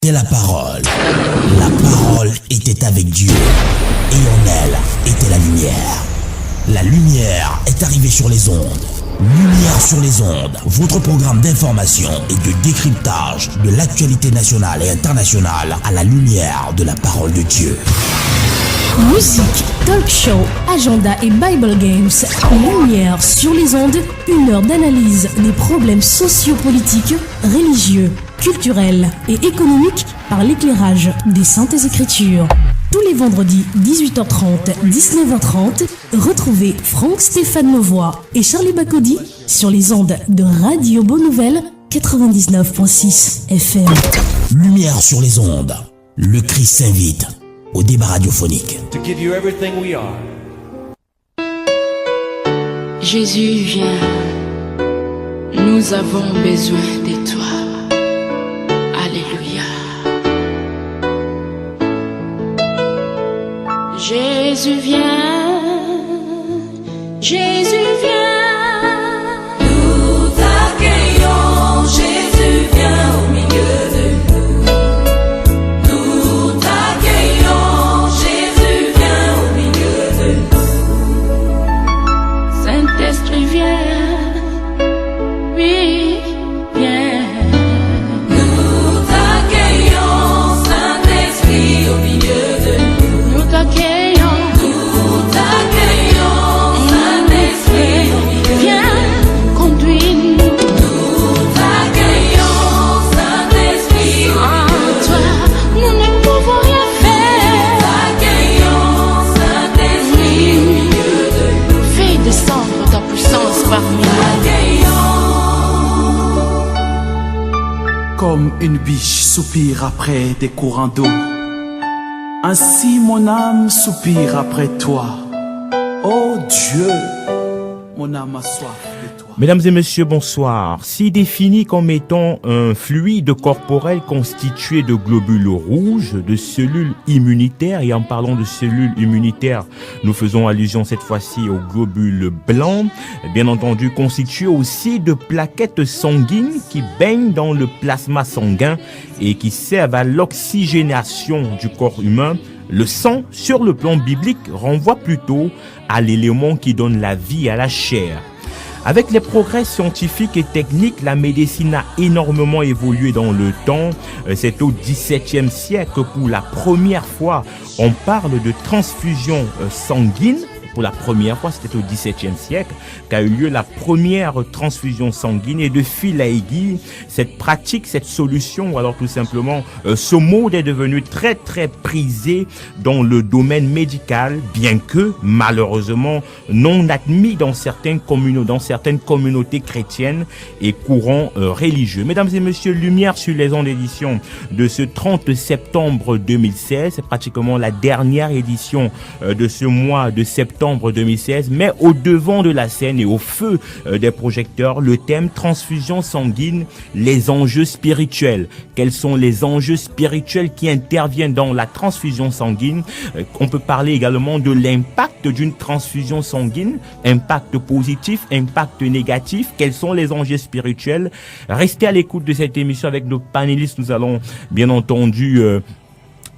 C'est la parole. La parole était avec Dieu. Et en elle était la lumière. La lumière est arrivée sur les ondes. Lumière sur les ondes, votre programme d'information et de décryptage de l'actualité nationale et internationale à la lumière de la parole de Dieu. Musique, talk show, agenda et Bible Games. Lumière sur les ondes, une heure d'analyse des problèmes sociopolitiques, religieux, culturels et économiques par l'éclairage des Saintes Écritures. Tous les vendredis 18h30, 19h30, retrouvez Franck Stéphane Levoix et Charlie Bacody sur les ondes de Radio Bonne Nouvelle 99.6 FM. Lumière sur les ondes. Le Christ s'invite au débat radiophonique. To give you everything we are. Jésus, viens. Nous avons besoin de toi. Alléluia. Jésus, viens. Jésus, viens. Nous t'accueillons. Jésus, viens au milieu de nous. Nous t'accueillons. Jésus, viens au milieu de nous. Saint-Esprit, viens. Oui, viens. Nous t'accueillons. Saint-Esprit au milieu de nous. Nous t'accueillons. Nous t'accueillons. Saint-Esprit au milieu de Viens, conduis-nous. nous. Nous t'accueillons. Saint-Esprit au En milieu de toi, nous ne pouvons rien faire. T'accueillons, Saint-Esprit au milieu de nous. Fais descendre ta puissance parmi nous. Comme une biche soupire après des courants d'eau, ainsi mon âme soupire après toi. Oh Dieu, mon âme a soif de toi. Mesdames et messieurs, bonsoir. Si défini comme étant un fluide corporel constitué de globules rouges, de cellules immunitaires, et en parlant de cellules immunitaires, nous faisons allusion cette fois-ci aux globules blancs, bien entendu constitué aussi de plaquettes sanguines qui baignent dans le plasma sanguin et qui servent à l'oxygénation du corps humain. Le sang, sur le plan biblique, renvoie plutôt à l'élément qui donne la vie à la chair. Avec les progrès scientifiques et techniques, la médecine a énormément évolué dans le temps. C'est au XVIIe siècle que pour la première fois, on parle de transfusion sanguine. Pour la première fois, c'était au XVIIe siècle qu'a eu lieu la première transfusion sanguine, et de fil à aiguille, cette pratique, cette solution, ou alors tout simplement ce mode est devenu très très prisé dans le domaine médical, bien que malheureusement non admis dans certaines communautés chrétiennes et courants religieux. Mesdames et messieurs, lumière sur les ondes d'édition de ce 30 septembre 2016, c'est pratiquement la dernière édition de ce mois de septembre 2016, mais au devant de la scène et au feu des projecteurs, le thème transfusion sanguine, les enjeux spirituels. Quels sont les enjeux spirituels qui interviennent dans la transfusion sanguine? On peut parler également de l'impact d'une transfusion sanguine, impact positif, impact négatif. Quels sont les enjeux spirituels? Restez à l'écoute de cette émission avec nos panélistes. Nous allons bien entendu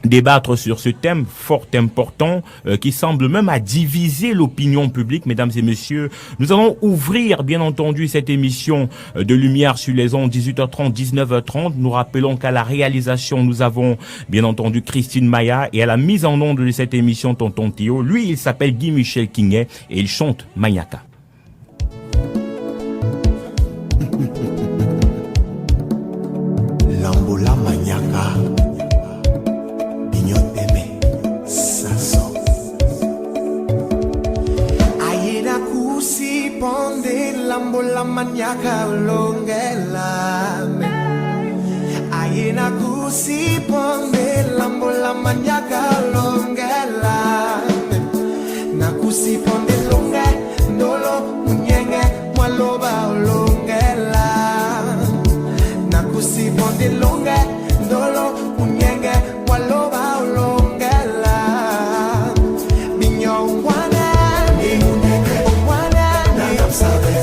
débattre sur ce thème fort important qui semble même à diviser l'opinion publique. Mesdames et messieurs, nous allons ouvrir bien entendu cette émission de Lumière sur les ondes 18h30, 19h30. Nous rappelons qu'à la réalisation, nous avons bien entendu Christine Maya, et à la mise en onde de cette émission, Tonton Théo. Lui, il s'appelle Guy-Michel Kinguet et il chante Maniaka. Lambola Maniaka. Lambola maniaka longela me. Ayena kusi ponde lambola maniaka longela me. Na kusi ponde longe ndolo munyenge mwaloba longela. Na kusi ponde longe ndolo munyenge mwaloba longela. Binyo wana ni munenge wana ni obsabe.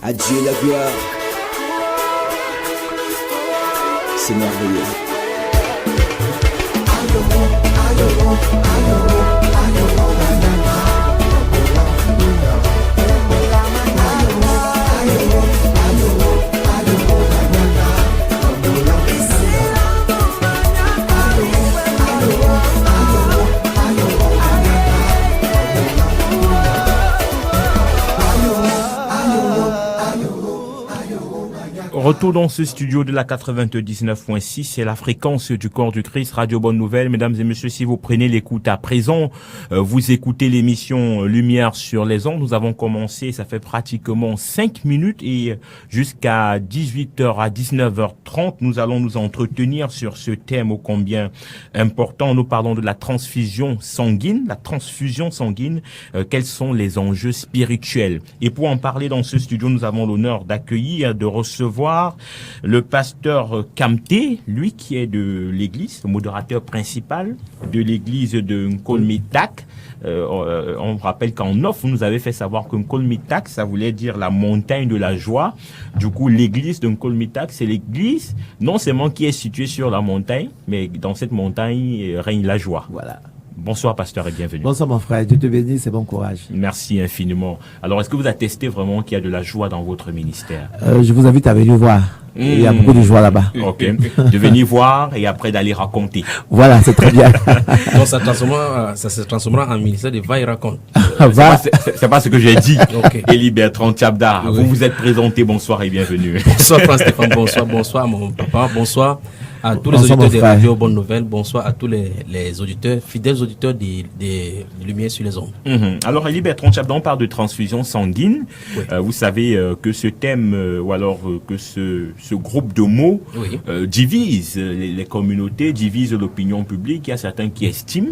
À Dieu la gloire. C'est merveilleux. Retour dans ce studio de la 99.6, c'est la fréquence du corps du Christ, Radio Bonne Nouvelle. Mesdames et messieurs, si vous prenez l'écoute à présent, vous écoutez l'émission Lumière sur les ondes. Nous avons commencé, ça fait pratiquement 5 minutes et jusqu'à 18h à 19h30, nous allons nous entretenir sur ce thème ô combien important. Nous parlons de la transfusion sanguine. La transfusion sanguine, quels sont les enjeux spirituels? Et pour en parler dans ce studio, nous avons l'honneur d'accueillir, de recevoir le pasteur Kamté, lui qui est de l'église, le modérateur principal de l'église de Nkolmitak. On rappelle qu'en off, vous nous avez fait savoir que Nkolmitak, ça voulait dire la montagne de la joie. Du coup, l'église de Nkolmitak, c'est l'église non seulement qui est située sur la montagne, mais dans cette montagne règne la joie. Voilà. Bonsoir pasteur et bienvenue. Bonsoir mon frère, Dieu te bénisse et bon courage. Merci infiniment. Alors, est-ce que vous attestez vraiment qu'il y a de la joie dans votre ministère? Je vous invite à venir voir. Il y a beaucoup de joie là-bas. Ok. De venir voir et après d'aller raconter. Voilà, c'est très bien. Donc ça se transformera en ministère de va et raconte. C'est pas ce que j'ai dit. Okay. Élie Bertrand Tchabda, oui. Vous vous êtes présenté. Bonsoir et bienvenue. Bonsoir Frère Stéphane, bonsoir mon papa, bonsoir à tous les auditeurs de Radio Bonne Nouvelle, bonsoir à tous les auditeurs, fidèles auditeurs des Lumières sur les ondes. Alors Élie Bertrand Tchabda, on parle de transfusion sanguine. Oui. Vous savez que ce thème, ou alors que ce groupe de mots oui. Divise les communautés, divise l'opinion publique. Il y a certains qui estiment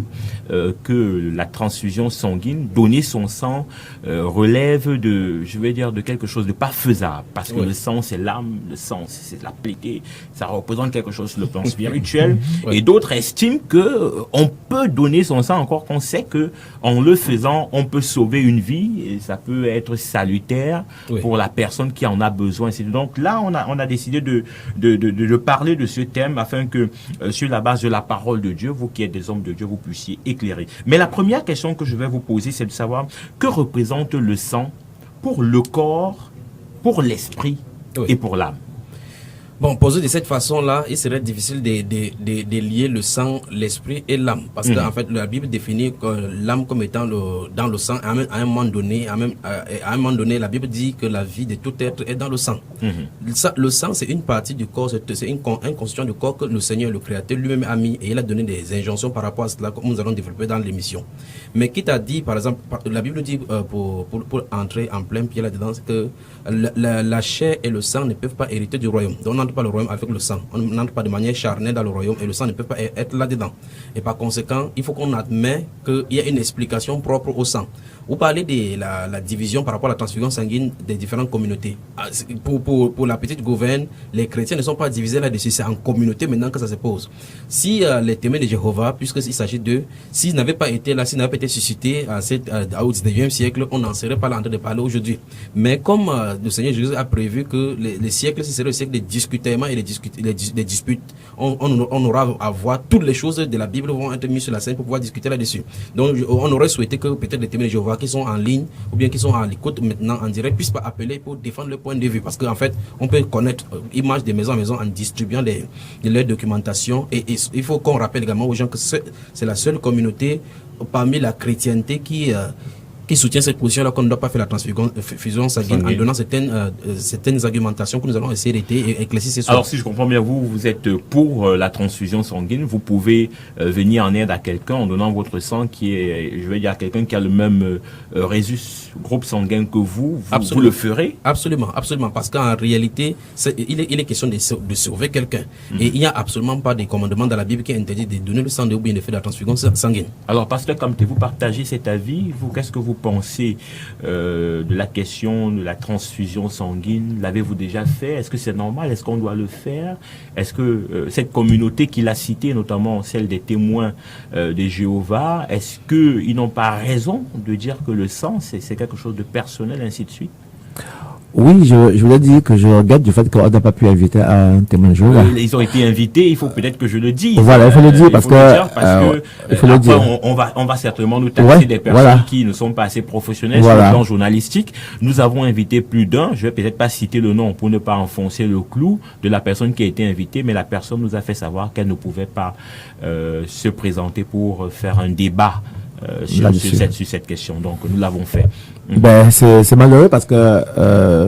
que la transfusion sanguine, donner son sang, relève de, je vais dire, de quelque chose de pas faisable. Parce que oui. Le sang, c'est l'âme, le sang, c'est la piété, ça représente quelque chose sur le plan spirituel. Oui. Et d'autres estiment que on peut donner son sang encore qu'on sait que en le faisant, on peut sauver une vie et ça peut être salutaire oui. Pour la personne qui en a besoin. Donc là, on a décidé de parler de ce thème afin que sur la base de la parole de Dieu, vous qui êtes des hommes de Dieu, vous puissiez éclairer. Mais la première question que je vais vous poser, c'est de savoir que représente le sang pour le corps, pour l'esprit oui. Et pour l'âme. Bon, posé de cette façon-là, il serait difficile de lier le sang, l'esprit et l'âme. Parce qu'en fait, la Bible définit l'âme comme étant dans le sang. À un moment donné, la Bible dit que la vie de tout être est dans le sang. Le sang, c'est une partie du corps, c'est une constitution du corps que le Seigneur, le Créateur, lui-même a mis. Et il a donné des injonctions par rapport à cela, comme nous allons développer dans l'émission. Mais qui t'a dit, par exemple, la Bible dit, pour entrer en plein pied là-dedans, que la chair et le sang ne peuvent pas hériter du royaume. Donc, on n'entre pas le royaume avec le sang. On n'entre pas de manière charnelle dans le royaume et le sang ne peut pas être là-dedans. Et par conséquent, il faut qu'on admette qu'il y a une explication propre au sang. Vous parlez de la division par rapport à la transfusion sanguine des différentes communautés. Pour la petite gouverne, les chrétiens ne sont pas divisés là-dessus. C'est en communauté maintenant que ça se pose. Si les témoins de Jéhovah, puisqu'il s'agit d'eux, s'ils n'avaient pas été là, s'ils n'avaient pas été suscités au 19e siècle, on n'en serait pas là en train de parler aujourd'hui. Mais comme le Seigneur Jésus a prévu que les siècles, ce serait le siècle des discutements et des disputes, on aura à voir toutes les choses de la Bible vont être mises sur la scène pour pouvoir discuter là-dessus. Donc on aurait souhaité que peut-être les témoins de Jéhovah qui sont en ligne ou bien qui sont à l'écoute maintenant en direct puissent pas appeler pour défendre leur point de vue, parce qu'en fait on peut connaître image de maison en maison en distribuant leur documentation et il faut qu'on rappelle également aux gens que c'est la seule communauté parmi la chrétienté qui soutient cette position-là qu'on ne doit pas faire la transfusion sanguine en donnant certaines argumentations que nous allons essayer d'éclaircir ce soir. Alors si je comprends bien, vous êtes pour la transfusion sanguine, vous pouvez venir en aide à quelqu'un en donnant votre sang qui est, je vais dire, quelqu'un qui a le même groupe sanguin que vous le ferez? Absolument, parce qu'en réalité, il est question de sauver quelqu'un. Et il n'y a absolument pas de commandement dans la Bible qui interdit de donner le sang ou bien de faire la transfusion sanguine. Alors pasteur Kamté, vous partagez cet avis, qu'est-ce que vous pensez de la question de la transfusion sanguine? L'avez-vous déjà fait? Est-ce que c'est normal? Est-ce qu'on doit le faire? Est-ce que cette communauté qu'il a citée, notamment celle des témoins de Jéhovah, est-ce qu'ils n'ont pas raison de dire que le sang, c'est quelque chose de personnel, ainsi de suite? Oui, je voulais dire que je regrette du fait qu'on n'a pas pu inviter un témoin de Jéhovah. Ils ont été invités, il faut peut-être que je le dise. Voilà, il faut le dire il parce faut le que, dire parce que il faut le après, dire. on va certainement nous taxer des personnes qui ne sont pas assez professionnelles sur le plan journalistique. Nous avons invité plus d'un, je vais peut-être pas citer le nom pour ne pas enfoncer le clou de la personne qui a été invitée, mais la personne nous a fait savoir qu'elle ne pouvait pas se présenter pour faire un débat sur cette question. Donc nous l'avons fait. Ben c'est malheureux parce que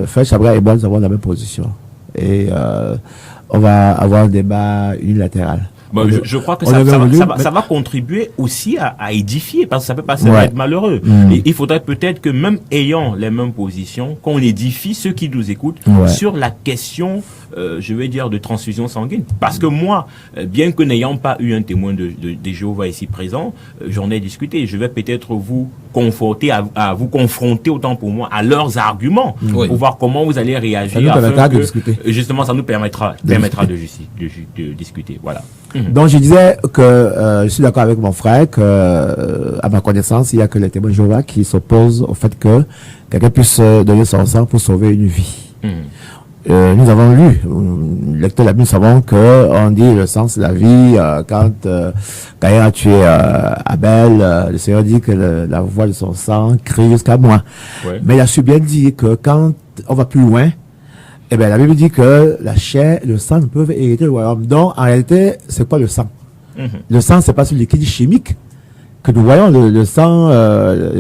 Frère Chabra et moi nous avons la même position et on va avoir un débat unilatéral. Bon, je crois que ça va contribuer aussi à édifier, parce que ça peut pas être malheureux. Et il faudrait peut-être que même ayant les mêmes positions, qu'on édifie ceux qui nous écoutent sur la question, je vais dire, de transfusion sanguine. Parce que moi, bien que n'ayant pas eu un témoin de Jéhovah ici présent, j'en ai discuté. Je vais peut-être vous conforter, à vous confronter autant pour moi à leurs arguments, pour voir comment vous allez réagir. Ça nous permettra de discuter. Justement, ça nous permettra de discuter. Voilà. Donc je disais que je suis d'accord avec mon frère que à ma connaissance il y a que les témoins de Jéhovah qui s'opposent au fait que quelqu'un puisse donner son sang pour sauver une vie. Nous avons lu, lecteur de la Bible, nous savons que on dit le sang c'est la vie. Quand Caïn a tué Abel, le Seigneur dit que la voix de son sang crie jusqu'à moi. Mais il a su bien dire que quand on va plus loin, eh bien, la Bible dit que la chair et le sang ne peuvent hériter le royaume. Donc, en réalité, c'est quoi le sang? Le sang, c'est pas ce liquide chimique que nous voyons. Le sang,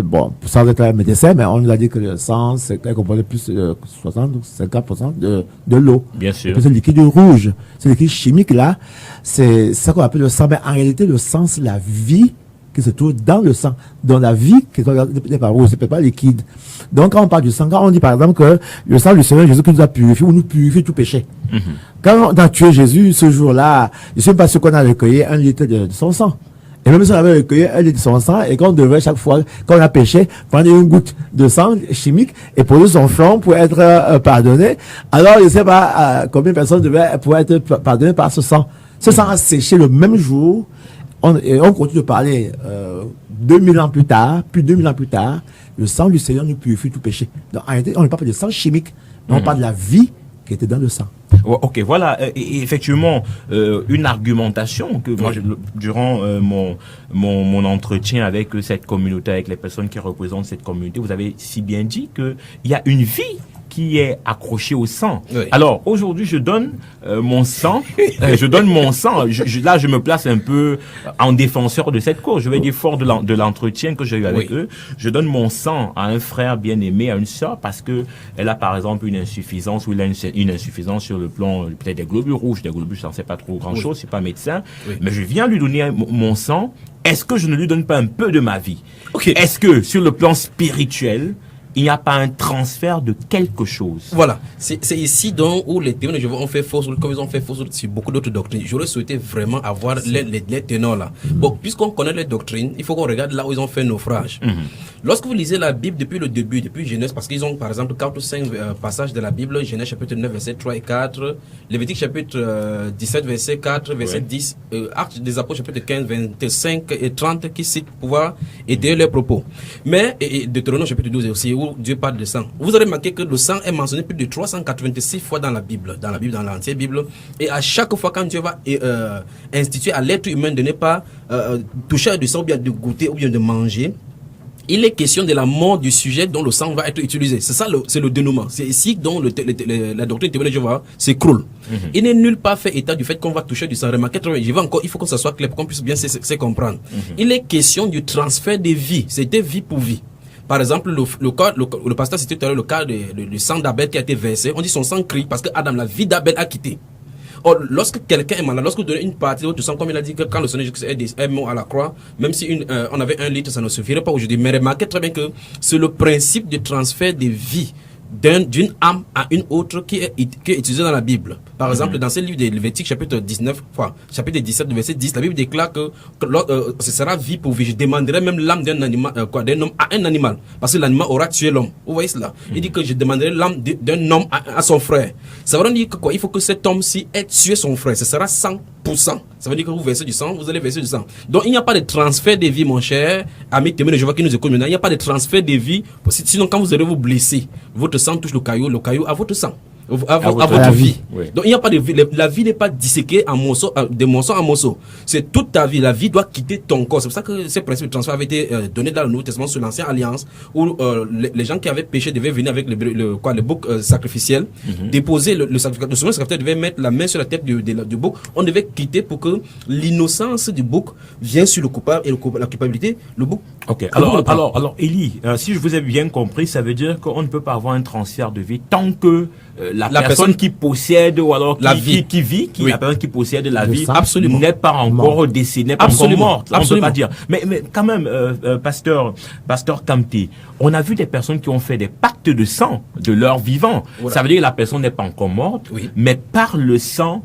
bon, sans être un médecin, mais on nous a dit que le sang, c'est composé plus de 60 ou 50% de l'eau. Bien sûr. Ce liquide rouge, ce liquide chimique-là, c'est ça qu'on appelle le sang. Mais en réalité, le sang, c'est la vie qui se trouve dans le sang. Dans la vie qui n'est pas rouge, c'est peut-être pas liquide. Donc, quand on parle du sang, quand on dit par exemple que le sang du Seigneur Jésus qui nous a purifié, ou nous purifie tout péché. Quand on a tué Jésus ce jour-là, je ne sais pas ce qu'on a recueilli 1 litre de son sang. Et même si on avait recueilli 1 litre de son sang, et qu'on devrait chaque fois, quand on a péché, prendre une goutte de sang chimique et poser son front pour être pardonné, alors je ne sais pas combien de personnes devaient pour être pardonnées par ce sang. Ce sang a séché le même jour. On continue de parler 2000 ans plus tard, plus de 2000 ans plus tard, le sang du Seigneur nous purifie tout péché. Donc, en réalité, on ne parle pas de sang chimique, mais on parle de la vie qui était dans le sang. Ok, voilà, et effectivement, une argumentation que moi, durant mon entretien avec cette communauté, avec les personnes qui représentent cette communauté, vous avez si bien dit qu'il y a une vie qui est accroché au sang. Alors, aujourd'hui, je donne mon sang. Je donne mon sang. Là, je me place un peu en défenseur de cette cause. Je vais dire fort de l'entretien que j'ai eu avec eux. Je donne mon sang à un frère bien-aimé, à une sœur, parce que elle a, par exemple, une insuffisance, ou il a une insuffisance sur le plan, peut-être des globules rouges. Des globules, je n'en sais pas trop grand-chose, c'est pas médecin. Mais je viens lui donner mon sang. Est-ce que je ne lui donne pas un peu de ma vie? Est-ce que, sur le plan spirituel, il n'y a pas un transfert de quelque chose? Voilà. C'est ici donc où les témoins de Jéhovah ont fait fausse, comme ils ont fait fausse sur beaucoup d'autres doctrines. J'aurais souhaité vraiment avoir les ténors là. Bon, puisqu'on connaît les doctrines, il faut qu'on regarde là où ils ont fait naufrage. Lorsque vous lisez la Bible depuis le début, depuis Genèse, parce qu'ils ont par exemple 4 ou 5 passages de la Bible, Genèse chapitre 9, verset 3 et 4, Lévitique chapitre 17, verset 4, verset 10, Actes des Apôtres chapitre 15, 25 et 30 qui citent pouvoir aider leurs propos. Mais, et Deutéronome chapitre 12 aussi, où Dieu parle de sang. Vous aurez remarqué que le sang est mentionné plus de 386 fois dans la Bible, dans l'entière Bible. Et à chaque fois quand Dieu va instituer à l'être humain de ne pas toucher du sang, ou bien de goûter, ou bien de manger, il est question de la mort du sujet dont le sang va être utilisé. C'est ça, c'est le dénouement. C'est ici dont la doctrine de Jéhovah s'écroule. Il n'est nulle part fait état du fait qu'on va toucher du sang. Remarquez, il faut que ça soit clair pour qu'on puisse bien se comprendre. Il est question du transfert de vie. C'était vie pour vie. Par exemple, le pasteur citait tout à l'heure le cas du sang d'Abel qui a été versé. On dit son sang crie parce que Adam, la vie d'Abel a quitté. Or, lorsque quelqu'un est malade, lorsque vous donnez une partie de votre sang, comme il a dit que quand le Seigneur Jésus est mort à la croix, même si on avait 1 litre, ça ne suffirait pas aujourd'hui. Mais remarquez très bien que c'est le principe de transfert de vie d'une âme à une autre qui est utilisé dans la Bible. Par exemple, dans ce livre de Lévitique, chapitre 19, chapitre 17, verset 10, la Bible déclare que ce sera vie pour vie. Je demanderai même l'âme d'un animal, d'un homme à un animal, parce que l'animal aura tué l'homme. Vous voyez cela? Il dit que je demanderai l'âme d'un homme à son frère. Ça veut dire que quoi? Il faut que cet homme-ci ait tué son frère. Ce sera 100%. Ça veut dire que vous versez du sang, vous allez verser du sang. Donc il n'y a pas de transfert de vie, mon cher ami témoin de Jéhovah qui nous écoute maintenant. Il n'y a pas de transfert de vie. Sinon, quand vous allez vous blesser, votre sang touche le caillou à votre sang. À votre vie. Oui. Donc il n'y a pas de vie. La vie n'est pas disséquée en morceaux, de morceau en morceau. C'est toute ta vie. La vie doit quitter ton corps. C'est pour ça que ce principe de transfert avait été donné dans le Nouveau Testament sur l'Ancienne Alliance, où les gens qui avaient péché devaient venir avec le bouc sacrificiel, déposer le sacrificateur devait mettre la main sur la tête du bouc. On devait quitter pour que l'innocence du bouc vienne sur le coupable et la culpabilité. Le bouc. Ok. Alors, Élie, si je vous ai bien compris, ça veut dire qu'on ne peut pas avoir un transfert de vie tant que la personne qui possède ou alors la personne qui possède la vie n'est pas encore décédée, n'est pas encore morte. On ne peut pas dire. Mais quand même, pasteur Kamté, on a vu des personnes qui ont fait des pactes de sang de leur vivant. Voilà. Ça veut dire que la personne n'est pas encore morte, mais par le sang,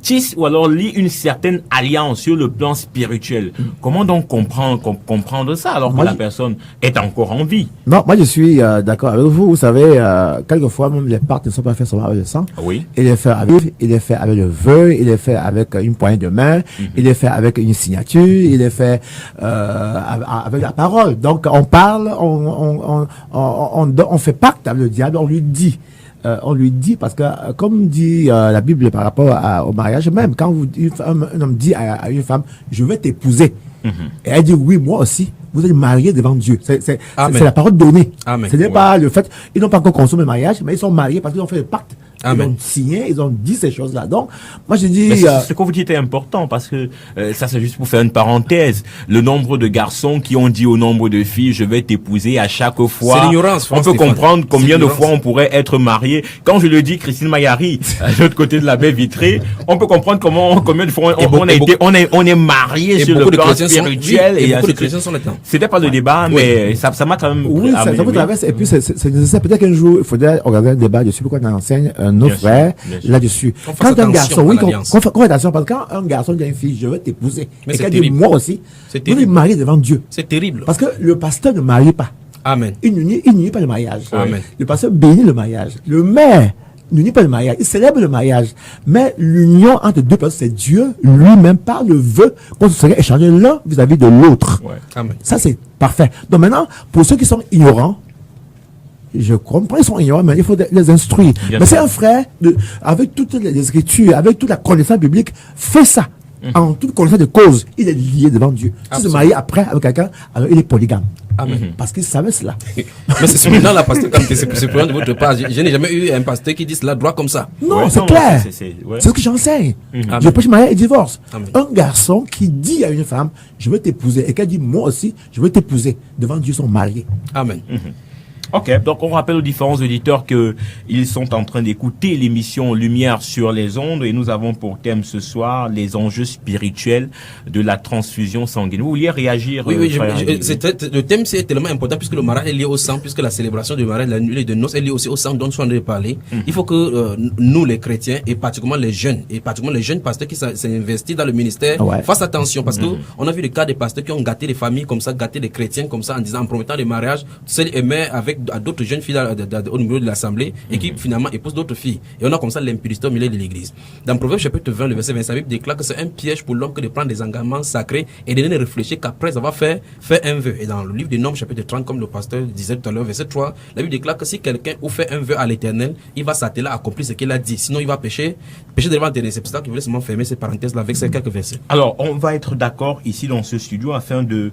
tisse ou alors lie une certaine alliance sur le plan spirituel. Comment donc comprendre ça alors que la personne est encore en vie? Non, moi je suis d'accord avec vous. Vous savez, quelquefois même les pactes ne sont pas faits seulement avec le sang. Oui. Il est fait avec le vœu, il est fait avec une poignée de main, il est fait avec une signature, il est fait avec la parole. Donc on parle, on fait pacte avec le diable, on lui dit parce que comme dit la Bible par rapport au mariage, même quand un homme dit à une femme je vais t'épouser, et elle dit oui moi aussi, vous êtes mariés devant Dieu. C'est la parole donnée. Ce n'est pas le fait, ils n'ont pas encore consommé le mariage, mais ils sont mariés parce qu'ils ont fait le pacte. Ils ont signé, ils ont dit ces choses-là. Donc, moi je dis... Ce que vous dites est important parce que ça c'est juste pour faire une parenthèse. Le nombre de garçons qui ont dit au nombre de filles je vais t'épouser à chaque fois. C'est l'ignorance. On peut comprendre combien de fois on pourrait être marié. Quand je le dis, Christine Mayari, à l'autre côté de la baie vitrée, on peut comprendre combien de fois on est marié sur le plan spirituel. Et beaucoup de chrétiens sont là-dedans. C'était pas le débat, mais ça m'a quand même... Oui, ça vous traverse. Et puis c'est nécessaire. Peut-être qu'un jour, il faudrait organiser un débat dessus. Pourquoi on enseigne nos frères là-dessus. Quand un garçon, qu'on fait attention, parce que quand un garçon dit à une fille, je veux t'épouser, et qu'elle dit moi aussi, vous êtes mariés devant Dieu. C'est terrible. Parce que le pasteur ne marie pas. Amen. Il n'unit pas le mariage. Amen. Le pasteur bénit le mariage. Le maire n'unit pas le mariage. Il célèbre le mariage. Mais l'union entre deux personnes, c'est Dieu lui-même par le vœu qu'on serait échangé l'un vis-à-vis de l'autre. Amen. Ça, c'est parfait. Donc maintenant, pour ceux qui sont ignorants, je comprends, ils sont ignorants, mais il faut les instruire. Mais c'est un frère, avec toutes les écritures, avec toute la connaissance biblique, fait ça. En toute connaissance de cause, il est lié devant Dieu. S'il se marie après avec quelqu'un, alors il est polygame. Amen. Parce qu'il savait cela. Mais c'est surprenant, là, pasteur, quand c'est surprenant de votre part. Je n'ai jamais eu un pasteur qui dit cela droit comme ça. Non, c'est clair. C'est ce que j'enseigne. Je prêche mariage et divorce. Un garçon qui dit à une femme, je veux t'épouser, et qu'elle dit, moi aussi, je veux t'épouser. Devant Dieu, ils sont mariés. Amen. Ok, donc on rappelle aux différents auditeurs que ils sont en train d'écouter l'émission Lumière sur les ondes et nous avons pour thème ce soir les enjeux spirituels de la transfusion sanguine. Vous vouliez réagir? Oui, le thème c'est tellement important puisque le mariage est lié au sang, puisque la célébration du mariage, la nuit de noces est liée aussi au sang dont on a parlé. Il faut que nous les chrétiens et particulièrement les jeunes pasteurs qui s'investissent dans le ministère fassent attention parce que on a vu le cas des pasteurs qui ont gâté les familles comme ça, gâté les chrétiens comme ça en promettant des mariages, celles aimaient avec à d'autres jeunes filles au niveau de l'assemblée et qui finalement épousent d'autres filles. Et on a comme ça l'impudicité au milieu de l'église. Dans Proverbe chapitre 20, le verset 25, la Bible déclare que c'est un piège pour l'homme que de prendre des engagements sacrés et de ne réfléchir qu'après avoir fait un vœu. Et dans le livre des Nombres chapitre 30, comme le pasteur disait tout à l'heure, verset 3, la Bible déclare que si quelqu'un fait un vœu à l'Éternel, il va s'atteler à accomplir ce qu'il a dit. Sinon, il va pécher devant l'Éternel. C'est pour ça qu'il voulait seulement fermer cette parenthèse-là avec ces quelques versets. Alors, on va être d'accord ici dans ce studio afin d'aller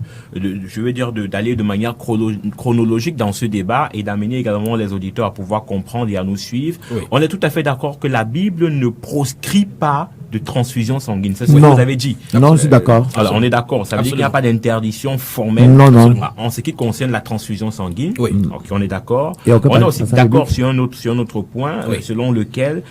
de manière chronologique dans ce débat et d'amener également les auditeurs à pouvoir comprendre et à nous suivre. Oui. On est tout à fait d'accord que la Bible ne proscrit pas de transfusion sanguine. C'est ce que vous avez dit. Non, je suis d'accord. Alors, on est d'accord. Ça veut dire qu'il n'y a pas d'interdiction formelle. Non. En ce qui concerne la transfusion sanguine. Oui. Donc, on est d'accord. On est aussi d'accord sur un autre point, selon lequel,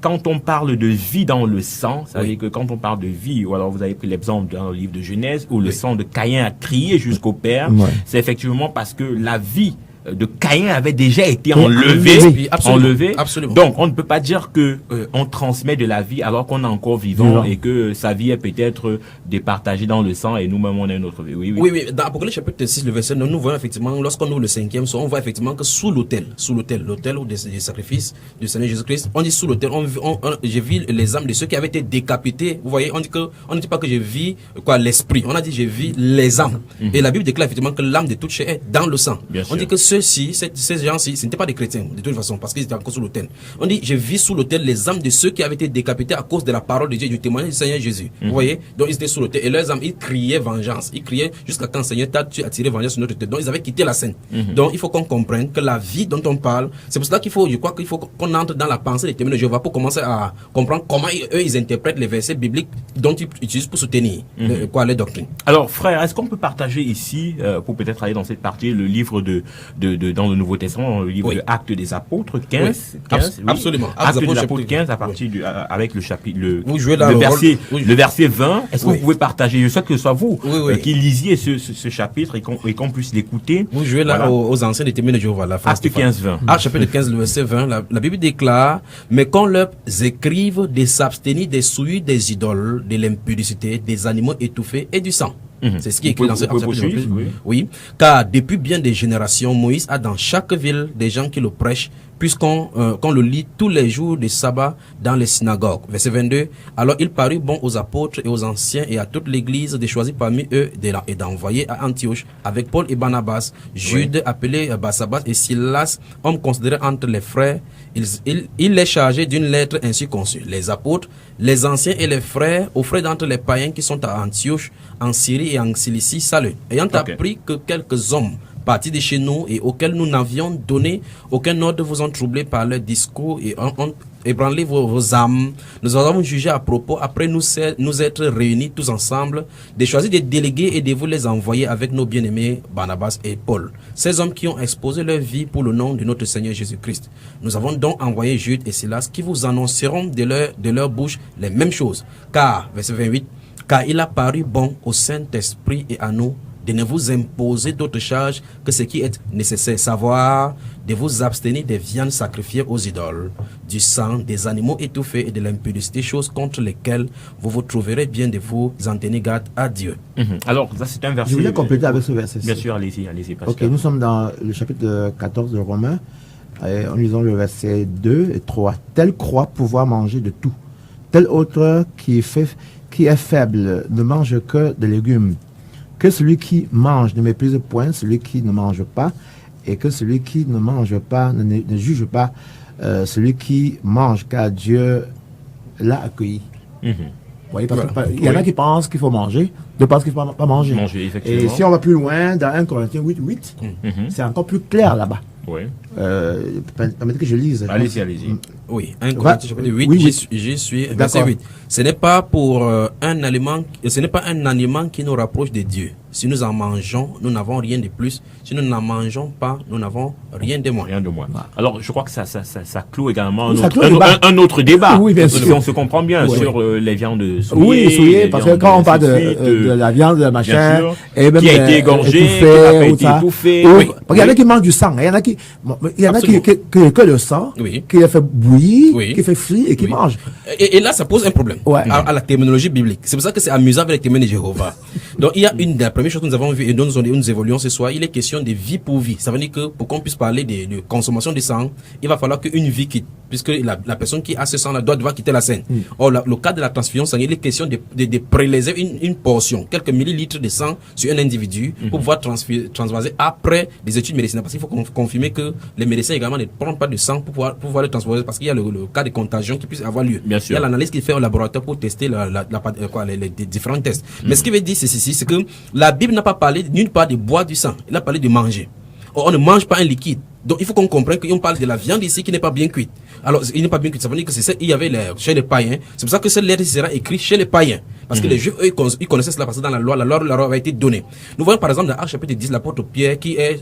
quand on parle de vie dans le sang, ça veut dire que quand on parle de vie, ou alors vous avez pris l'exemple dans le livre de Genèse, où le sang de Caïn a crié jusqu'au Père, c'est effectivement parce que la vie de Caïn avait déjà été enlevé. enlevé. Absolument. Donc, on ne peut pas dire que on transmet de la vie alors qu'on est encore vivant et que sa vie est peut-être départagée dans le sang et nous-mêmes on a une autre vie. Oui. Dans Apocalypse chapitre 6, le verset 9, nous voyons effectivement, lorsqu'on ouvre le 5e son, on voit effectivement que sous l'autel ou des sacrifices du Seigneur Jésus-Christ, on dit sous l'autel, j'ai vu les âmes de ceux qui avaient été décapités. Vous voyez, on ne dit pas que j'ai vu l'esprit, on a dit j'ai vu les âmes. Et la Bible déclare effectivement que l'âme de toute chair est dans le sang. On dit que ceux-ci, ces gens-ci, ce n'étaient pas des chrétiens, de toute façon, parce qu'ils étaient encore sous l'autel. On dit, j'ai vu sous l'autel les âmes de ceux qui avaient été décapités à cause de la parole de Dieu, du témoignage du Seigneur Jésus. Vous voyez? Donc, ils étaient sous l'autel. Et leurs âmes, ils criaient vengeance. Ils criaient jusqu'à quand, Seigneur, tu as tiré vengeance sur notre tête. Donc, ils avaient quitté la scène. Donc, il faut qu'on comprenne que la vie dont on parle, c'est pour cela je crois qu'il faut qu'on entre dans la pensée des témoins de Jéhovah pour commencer à comprendre comment ils interprètent les versets bibliques dont ils utilisent pour soutenir les doctrines. Alors, frère, est-ce qu'on peut partager ici, pour peut-être aller dans cette partie, le livre dans le Nouveau Testament, le livre de Actes des Apôtres 15, absolument. Actes des Apôtres 15 à partir avec le chapitre le verset 20. Est-ce que vous pouvez partager? Je souhaite que ce soit vous qui lisiez ce chapitre et qu'on puisse l'écouter. Vous jouez là aux anciens des témoins de Jéhovah. Actes 15-20. Chapitre 15, le verset 20. La Bible déclare: mais qu'on leur écrive de s'abstenir des souillures des idoles, de l'impudicité, des animaux étouffés et du sang. C'est ce qui est écrit dans ce chapitre. Oui, car depuis bien des générations, Moïse a dans chaque ville des gens qui le prêchent, puisqu'on le lit tous les jours de sabbat dans les synagogues. Verset 22. Alors il parut bon aux apôtres et aux anciens et à toute l'église de choisir parmi eux et d'envoyer à Antioche avec Paul et Barnabas, Jude appelé Barsabas et Silas, hommes considérés entre les frères. Il les chargeait d'une lettre ainsi conçue: les apôtres, les anciens et les frères, aux frères d'entre les païens qui sont à Antioche, en Syrie et en Cilicie, salut. Ayant appris que quelques hommes partis de chez nous et auxquels nous n'avions donné aucun ordre vous ont troublé par leur discours et ont ébranlé vos âmes, nous avons jugé à propos, après nous être réunis tous ensemble, de choisir des délégués et de vous les envoyer avec nos bien-aimés Barnabas et Paul, ces hommes qui ont exposé leur vie pour le nom de notre Seigneur Jésus-Christ. Nous avons donc envoyé Jude et Silas qui vous annonceront de leur bouche les mêmes choses, car, verset 28, car il a paru bon au Saint-Esprit et à nous de ne vous imposer d'autres charges que ce qui est nécessaire, savoir de vous abstenir des viandes sacrifiées aux idoles, du sang, des animaux étouffés et de l'impudicité, choses contre lesquelles vous trouverez bien de vous en tenir garde à Dieu. Alors, ça c'est un verset. Je voulais compléter avec ce verset. Bien sûr, allez-y, pasteur. Ok, nous sommes dans le chapitre 14 de Romains, en lisant le verset 2 et 3. Tel croit pouvoir manger de tout. Tel autre qui est faible ne mange que des légumes. Que celui qui mange ne méprise point celui qui ne mange pas, et que celui qui ne mange pas ne juge pas celui qui mange, car Dieu l'a accueilli. Voyez, il y en a qui pensent qu'il faut manger, d'autres pensent qu'il ne faut pas manger. Et si on va plus loin, dans 1 Corinthiens 8, c'est encore plus clair là-bas. Oui. Permettez que je lise. Allez-y. Oui, 1 Corinthiens chapitre 8, j'y suis, verset 8. Ce n'est pas un aliment qui nous rapproche de Dieu. Si nous en mangeons, nous n'avons rien de plus. Si nous n'en mangeons pas, nous n'avons rien de moins. Alors, je crois que ça cloue également un autre débat. Oui, bien sûr. Si on se comprend bien sur les viandes souillées. Oui, souillées, parce que quand on parle de la viande, de machin, et même qui a été égorgée, qui n'a pas été étouffée. Il y en a qui mangent du sang. Il y en a qui que le sang, qui est fait bouillir, qui fait frit et qui mange. Et là, ça pose un problème à la terminologie biblique. C'est pour ça que c'est amusant avec les témoins de Jéhovah. Donc, il y a une des premières choses que nous avons vues et dont nous évoluons ce soir. Il est question de vie pour vie. Ça veut dire que pour qu'on puisse parler de consommation de sang, il va falloir qu'une vie quitte, puisque la personne qui a ce sang-là doit devoir quitter la scène. Or, le cas de la transfusion sanguine, il est question de prélever une portion, quelques millilitres de sang sur un individu pour pouvoir transvaser après des études médicinales. Parce qu'il faut confirmer que les médecins également ne prennent pas de sang pour pouvoir le transvaser, parce qu'il y a le cas de contagion qui puisse avoir lieu. Il y a l'analyse qu'il fait au laboratoire pour tester les différents tests. Mais ce qui veut dire c'est que la Bible n'a pas parlé nulle part de boire du sang, il a parlé de manger. Or, on ne mange pas un liquide. Donc il faut qu'on comprenne qu'on parle de la viande ici qui n'est pas bien cuite. Alors il n'est pas bien cuite, ça veut dire que c'est ça, il y avait chez les païens. C'est pour ça que cette lettre sera écrite chez les païens. Parce que les Juifs, eux, ils connaissaient cela parce que dans la loi leur avait été donnée. Nous voyons par exemple dans Actes chapitre 10, l'apôtre Pierre qui est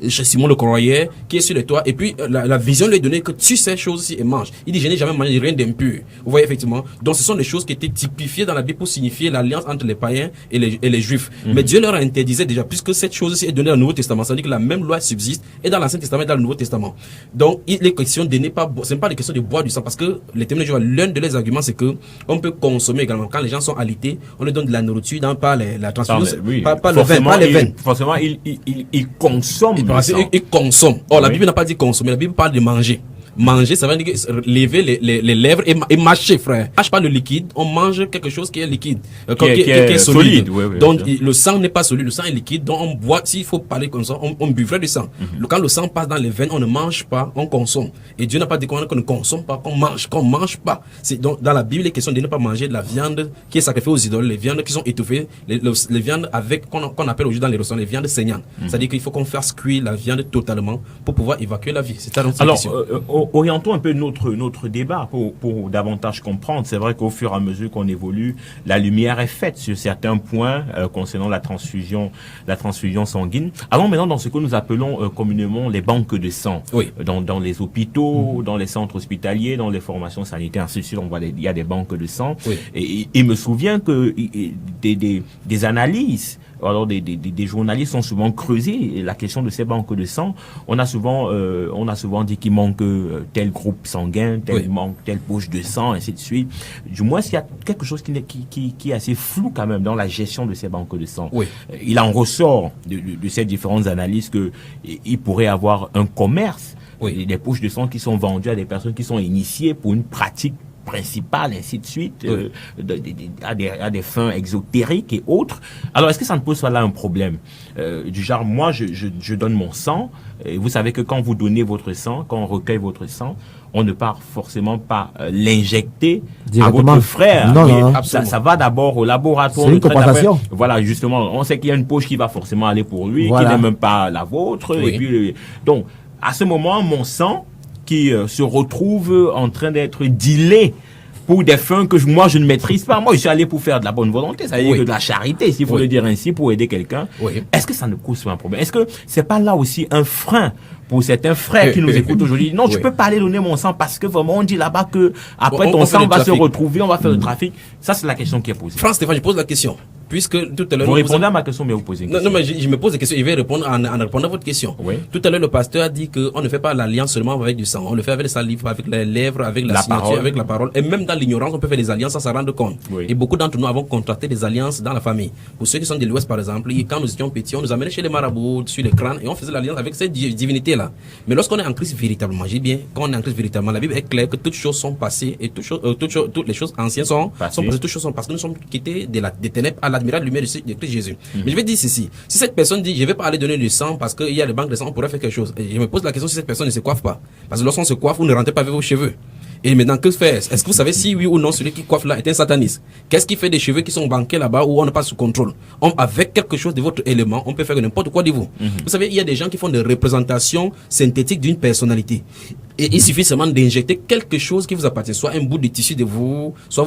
chez Simon le Croyeur, qui est sur le toit, et puis la vision lui est donnée que tu ces choses-ci et mange. Il dit, je n'ai jamais mangé rien d'impur. Vous voyez effectivement. Donc ce sont des choses qui étaient typifiées dans la Bible pour signifier l'alliance entre les païens et les Juifs. Mais Dieu leur interdisait déjà, puisque cette chose-ci est donnée dans le Nouveau Testament. Ça veut dire que la même loi subsiste et dans l'Ancien Testament et dans le Nouveau Testament. Donc il est question de ne pas, ce n'est pas des questions de boire du sang, parce que les témoins de Jéhovah, l'un de leurs arguments, c'est que on peut consommer également. Quand les gens sont alités, on leur donne de la nourriture, pas la transfusion, pas le vin, pas les vins. Forcément, ils consomment. Ils consomment. Or, la Bible n'a pas dit consommer, la Bible parle de manger. Manger, ça veut dire lever les lèvres et mâcher, frère. On mâche pas le liquide, on mange quelque chose qui est liquide, qui est solide. Donc le sang n'est pas solide, le sang est liquide. Donc on boit, s'il faut parler comme ça, on buvrait du sang. Quand le sang passe dans les veines, on ne mange pas, on consomme. Et Dieu n'a pas dit qu'on ne consomme pas, qu'on mange pas. C'est donc dans la Bible, il est question de ne pas manger de la viande qui est sacrifiée aux idoles, les viandes qui sont étouffées, les viandes avec qu'on appelle aujourd'hui dans les restaurants les viandes saignantes. C'est-à-dire qu'il faut qu'on fasse cuire la viande totalement pour pouvoir évacuer la vie. C'est ça. Alors, orientons un peu notre débat pour davantage comprendre. C'est vrai qu'au fur et à mesure qu'on évolue, la lumière est faite sur certains points concernant la transfusion sanguine. Allons maintenant dans ce que nous appelons communément les banques de sang. Oui. Dans les hôpitaux, dans les centres hospitaliers, dans les formations sanitaires, ainsi de suite, on voit il y a des banques de sang. Oui. Et il me souvient que des analyses, alors des journalistes ont souvent creusé la question de ces banques de sang. On a souvent dit qu'il manque tel groupe sanguin, telle poche de sang, ainsi de suite. Du moins, il y a quelque chose qui est assez flou quand même dans la gestion de ces banques de sang. Oui. Il en ressort de ces différentes analyses que il pourrait avoir un commerce, des poches de sang qui sont vendues à des personnes qui sont initiées pour une pratique principale, ainsi de suite, à des fins exotériques et autres. Alors, est-ce que ça ne pose pas là un problème du genre, moi, je donne mon sang, et vous savez que quand vous donnez votre sang, quand on recueille votre sang, on ne part forcément pas l'injecter à votre frère. Non. Ça va d'abord au laboratoire. C'est une compensation. Voilà, justement, on sait qu'il y a une poche qui va forcément aller pour lui, qui n'est même pas la vôtre. Oui. Et puis, donc, à ce moment, mon sang qui se retrouve en train d'être dealé pour des fins que moi je ne maîtrise pas. Moi, je suis allé pour faire de la bonne volonté, c'est-à-dire que de la charité, s'il faut le dire ainsi, pour aider quelqu'un. Est-ce que ça ne cause pas un problème? Est-ce que c'est pas là aussi un frein pour certains frères qui nous écoutent aujourd'hui? Non, je peux pas aller donner mon sang parce que vraiment on dit là-bas que après ton sang va se retrouver, on va faire le trafic. Ça, c'est la question qui est posée. Franck Stéphane, je pose la question. Puisque tout à l'heure... Vous répondez à ma question, mais vous posez une question. Non, mais je me pose des questions. Je vais répondre en répondant à votre question. Oui. Tout à l'heure, le pasteur a dit qu'on ne fait pas l'alliance seulement avec du sang. On le fait avec les salives, avec les lèvres, avec la signature, parole. avec la parole. Et même dans l'ignorance, on peut faire des alliances sans s'en rendre compte. Oui. Et beaucoup d'entre nous avons contracté des alliances dans la famille. Pour ceux qui sont de l'Ouest, par exemple, quand nous étions petits, on nous amenait chez les marabouts, sur les crânes, et on faisait l'alliance avec ces divinités-là. Mais lorsqu'on est en Christ véritablement, j'ai bien, quand on est en Christ véritablement, la Bible est claire que toutes choses sont passées et toutes les choses anciennes sont passées, toutes choses sont parce que nous sommes quittés des ténèbres à l'admirable lumière de Christ Jésus. Mais je vais dire ceci. Si cette personne dit, je vais pas aller donner du sang parce qu'il y a les banques de sang, on pourrait faire quelque chose. Et je me pose la question si cette personne ne se coiffe pas. Parce que lorsqu'on se coiffe, vous ne rentrez pas avec vos cheveux. Et maintenant, que faire? Est-ce que vous savez si oui ou non celui qui coiffe là est un sataniste? Qu'est-ce qui fait des cheveux qui sont banqués là-bas où on n'est pas sous contrôle? Avec quelque chose de votre élément, on peut faire n'importe quoi de vous. Vous savez, il y a des gens qui font des représentations synthétiques d'une personnalité. Et il suffit seulement d'injecter quelque chose qui vous appartient, soit un bout de tissu de vous, soit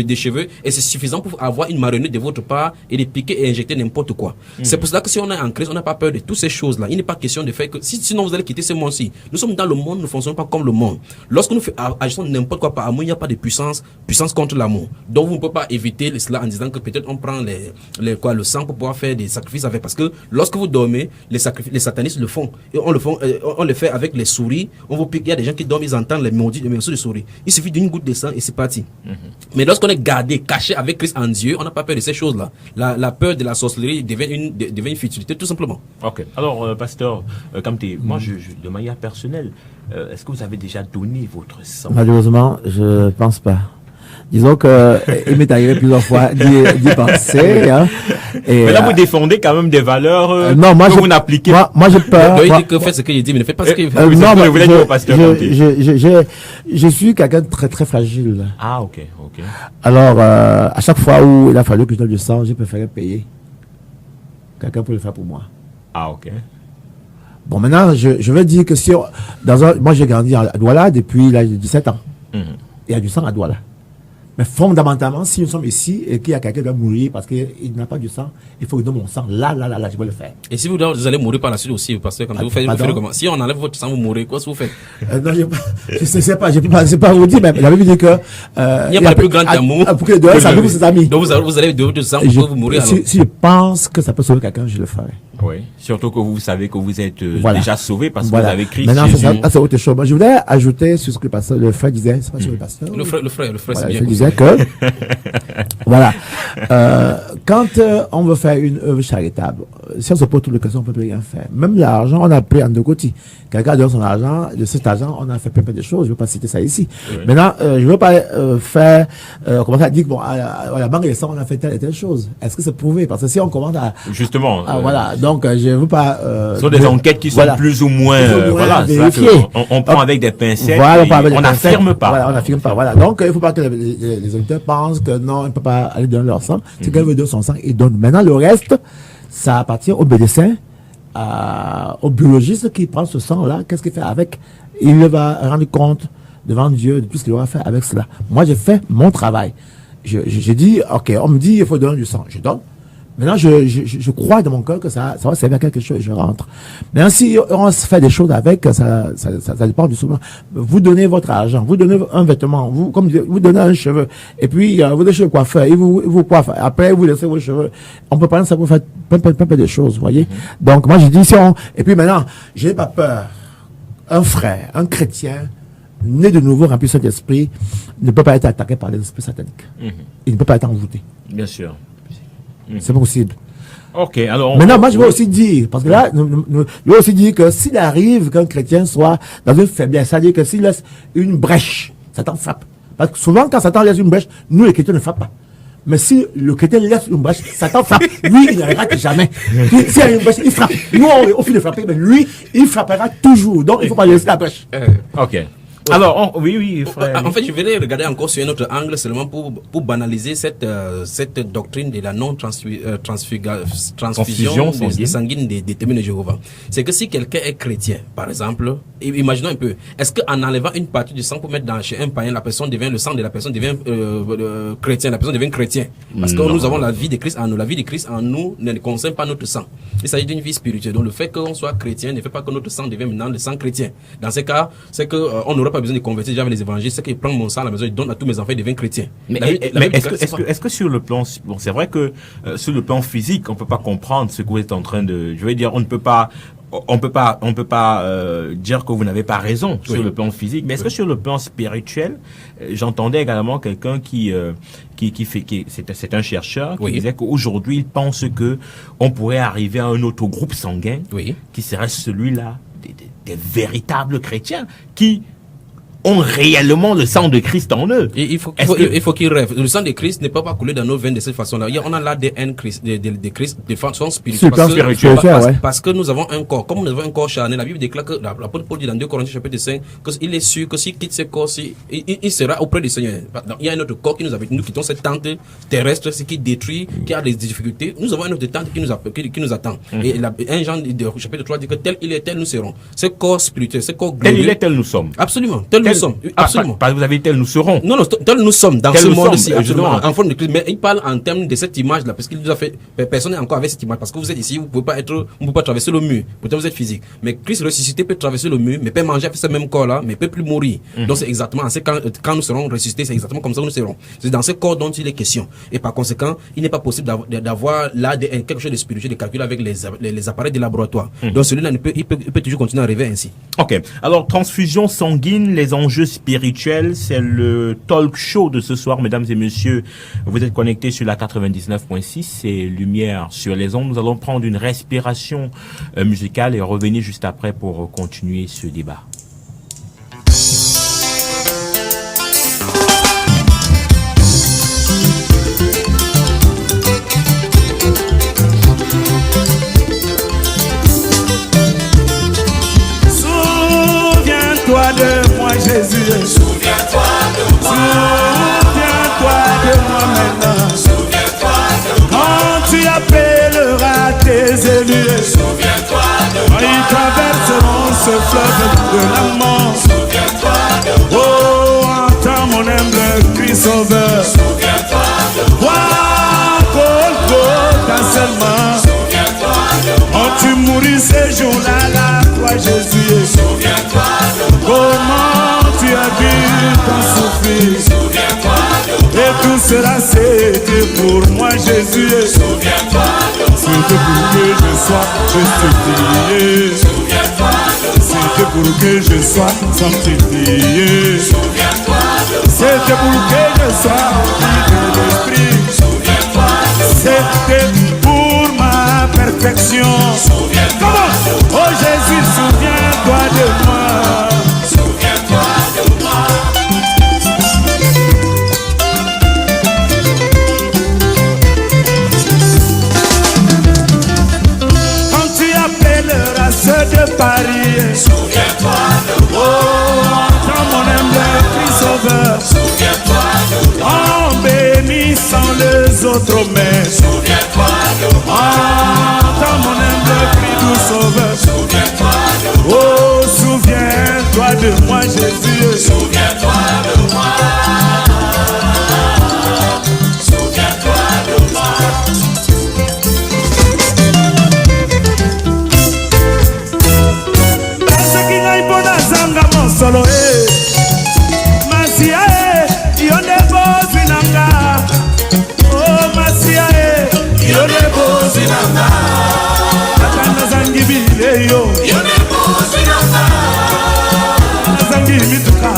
des cheveux, et c'est suffisant pour avoir une marionnette de votre part et de piquer et injecter n'importe quoi. C'est pour cela que si on est en crise, on n'a pas peur de toutes ces choses-là. Il n'est pas question de faire que, sinon vous allez quitter ce monde-ci. Nous sommes dans le monde, nous ne fonctionnons pas comme le monde. Lorsque nous agissons n'importe quoi par amour, il n'y a pas de puissance contre l'amour. Donc vous ne pouvez pas éviter cela en disant que peut-être on prend le sang pour pouvoir faire des sacrifices avec, parce que lorsque vous dormez, les satanistes le font. Et on le fait avec les souris, on vous pique. Il y a des gens qui dorment, ils entendent les morceaux de souris. Il suffit d'une goutte de sang et c'est parti. Mais lorsqu'on est gardé, caché avec Christ en Dieu, on n'a pas peur de ces choses-là. La peur de la sorcellerie devient une futilité, tout simplement. Ok. Alors, pasteur Kamté, moi, de manière personnelle, est-ce que vous avez déjà donné votre sang? Malheureusement, je pense pas. Disons que il m'est arrivé plusieurs fois d'y penser. Hein, mais là, vous défendez quand même des valeurs non, moi, que vous n'appliquez pas. Moi, j'ai peur. Il dit que faites ce qu'il dit, mais ne faites pas ce qu'il fait. Non, mais vous voulez dire au pasteur Kamté. Je suis quelqu'un de très, très fragile. Ah, ok. Alors, à chaque fois où il a fallu que je donne du sang, j'ai préféré payer quelqu'un pour le faire pour moi. Ah, ok. Bon, maintenant, je veux dire que si moi, j'ai grandi à Douala depuis l'âge de 17 ans. Il y a du sang à Douala. Mais fondamentalement, si nous sommes ici et qu'il y a quelqu'un qui doit mourir parce qu'il n'a pas du sang, il faut que je donne mon sang. Là, je vais le faire. Et si vous allez mourir par la suite aussi, parce que quand vous faites comment? Si on enlève votre sang, vous mourrez, quoi, vous faites? Non, je sais pas, je sais pas vous dire, mais la Bible dit que, il n'y a pas le plus grand amour. Pour que deux ça pour ses amis. Donc vous allez de votre sang pour vous mourir. Si je pense que ça peut sauver quelqu'un, je le ferai. Oui. Surtout que vous savez que vous êtes déjà sauvé parce que vous avez Christ. Maintenant, c'est autre chose. Je voudrais ajouter sur ce que le frère disait, c'est pas sur le pasteur. Le frère, voilà, c'est bien. Je disais que, voilà, quand on veut faire une œuvre charitable, si on se pose toutes les questions, on peut plus rien faire. Même l'argent, on a pris en deux côtés. Quelqu'un donne son argent, de cet argent, on a fait plein de choses. Je ne veux pas citer ça ici. Oui. Maintenant, je ne veux pas faire, commencer à dire que bon, à la banque des sangs, on a fait telle et telle chose. Est-ce que c'est prouvé? Parce que si on commence à... Justement. Voilà, donc je ne veux pas... ce sont des enquêtes qui sont plus ou moins... voilà, on prend avec des pincettes, voilà, on n'affirme pas. Voilà, on n'affirme pas. Voilà. Donc, il ne faut pas que les auditeurs pensent que non, ils ne peuvent pas aller donner leur sang. Si quelqu'un veut donner son sang, il donne. Maintenant, le reste, ça appartient aux médecins, au biologiste qui prend ce sang-là. Qu'est-ce qu'il fait avec? Il va rendre compte devant Dieu de tout ce qu'il aura fait avec cela. Moi, j'ai fait mon travail. J'ai dit, ok, on me dit, il faut donner du sang. Je donne. Maintenant, je crois dans mon cœur que ça va servir à quelque chose et je rentre. Maintenant, si on se fait des choses avec, ça dépend du souvent. Vous donnez votre argent, vous donnez un vêtement, vous donnez un cheveu, et puis, vous donnez chez le coiffeur, il vous coiffe. Après, vous laissez vos cheveux. On peut prendre ça pour faire plein de choses, vous voyez. Donc, moi, je dis, et puis maintenant, je n'ai pas peur. Un frère, un chrétien, né de nouveau, rempli de Saint-Esprit, ne peut pas être attaqué par les esprits sataniques. Il ne peut pas être envoûté. Bien sûr. C'est possible. Ok, alors. Maintenant, moi, je veux aussi dire, parce que là, je veux aussi dire que s'il arrive qu'un chrétien soit dans une faiblesse, c'est-à-dire que s'il laisse une brèche, Satan frappe. Parce que souvent, quand Satan laisse une brèche, nous, les chrétiens ne frappent pas. Mais si le chrétien laisse une brèche, Satan frappe. Lui, il ne rate jamais. S'il y a une brèche, il frappe. Nous, on finit de frapper, mais lui, il frappera toujours. Donc, il ne faut pas laisser la brèche. Ok. Alors, oui, frère. En fait, je vais regarder encore sur un autre angle seulement pour banaliser cette doctrine de la non-transfusion sanguine des témoins de Jéhovah. C'est que si quelqu'un est chrétien, par exemple, imaginons un peu, est-ce qu'en enlevant une partie du sang pour mettre chez un païen, la personne devient, le sang de la personne devient chrétien, la personne devient chrétien? Parce que nous avons la vie de Christ en nous. La vie de Christ en nous ne concerne pas notre sang. Il s'agit d'une vie spirituelle. Donc le fait qu'on soit chrétien ne fait pas que notre sang devienne maintenant le sang chrétien. Dans ce cas, c'est qu'on n'aura pas besoin de convertir déjà avec les évangiles, c'est qu'il prend mon sang à la maison, il donne à tous mes enfants, il devient chrétien. Mais est-ce que sur le plan, bon, c'est vrai que sur le plan physique, on peut pas comprendre ce que vous êtes en train de, je veux dire, on ne peut pas dire que vous n'avez pas raison sur le plan physique, mais est-ce que sur le plan spirituel, j'entendais également quelqu'un c'est un chercheur qui disait qu'aujourd'hui il pense que on pourrait arriver à un autre groupe sanguin qui serait celui-là des véritables chrétiens qui ont réellement le sang de Christ en eux. Et il faut qu'ils rêvent. Le sang de Christ ne peut pas couler dans nos veines de cette façon-là. On a l'ADN de Christ de façon spirituelle. Parce que nous avons un corps. Comme nous avons un corps charnel, la Bible déclare que l'apôtre Paul dit dans 2 Corinthiens chapitre 5 qu'il est sûr que s'il quitte ce corps, il sera auprès du Seigneur. Donc, il y a un autre corps qui nous habite. Nous quittons cette tente terrestre, ce qui détruit, qui a des difficultés. Nous avons une autre tente qui nous attend. Et un Jean de chapitre 3 dit que tel il est, tel nous serons. Ce corps spirituel, ce corps glorieux. Tel il est, tel nous sommes. Absolument. Tel nous sommes. Absolument. Vous avez dit tel nous serons. Non, tel nous sommes dans ce monde-ci, absolument, en forme de Christ. Mais il parle en termes de cette image-là, parce qu'il nous a fait, personne n'est encore avec cette image, parce que vous êtes ici, vous pouvez pas traverser le mur. Pourtant, vous êtes physique. Mais Christ ressuscité peut traverser le mur, mais peut manger avec ce même corps-là, mais peut plus mourir. Donc, c'est exactement, quand nous serons ressuscités, c'est exactement comme ça que nous serons. C'est dans ce corps dont il est question. Et par conséquent, il n'est pas possible d'avoir l'ADN, quelque chose de spirituel, de calculer avec les appareils de laboratoire. Donc, celui-là, il peut toujours continuer à rêver ainsi. Ok. Alors, transfusion sanguine, les enjeux spirituels, c'est le talk show de ce soir, mesdames et messieurs. Vous êtes connectés sur la 99.6, c'est Lumière sur les ondes. Nous allons prendre une respiration musicale et revenir juste après pour continuer ce débat. Souviens-toi de moi, Jésus. Souviens-toi de moi. Souviens-toi de moi maintenant. Souviens-toi de moi. Quand tu appelleras tes élus. Souviens-toi de moi. Quand ils traverseront ce fleuve de la mort. Souviens-toi de moi. Oh, entends mon humble cri sauveur. parcouru ces jours-là, là, toi Jésus. Souviens-toi de moi. Comment tu as vu ton souffrir. Souviens-toi de moi. Et tout cela c'était pour moi Jésus. Souviens-toi de moi. C'était pour que je sois justifié. Souviens-toi de moi. C'était pour que je sois sanctifié. Souviens-toi de moi. C'était pour que je sois rempli de l'esprit. Souviens-toi de moi. C'était pour ma perfection. Souviens-toi de moi. Oh Jésus, souviens-toi de moi. Souviens-toi de moi. Quand tu appelleras ceux de Paris, souviens-toi de moi. Oh, dans mon humble Christ Sauveur, souviens-toi de moi. En bénissant les autres mains, souviens-toi de moi. Dans mon humble Christ Sauveur, souviens-toi de moi. Oh, souviens-toi de moi Jésus. Souviens-toi de moi. Souviens-toi de moi. Solo Masia yonde bozi nanga. Oh Masia yonde bozi nanga. Akanda zangi bile yo yonde bozi nanga. Zangi mituka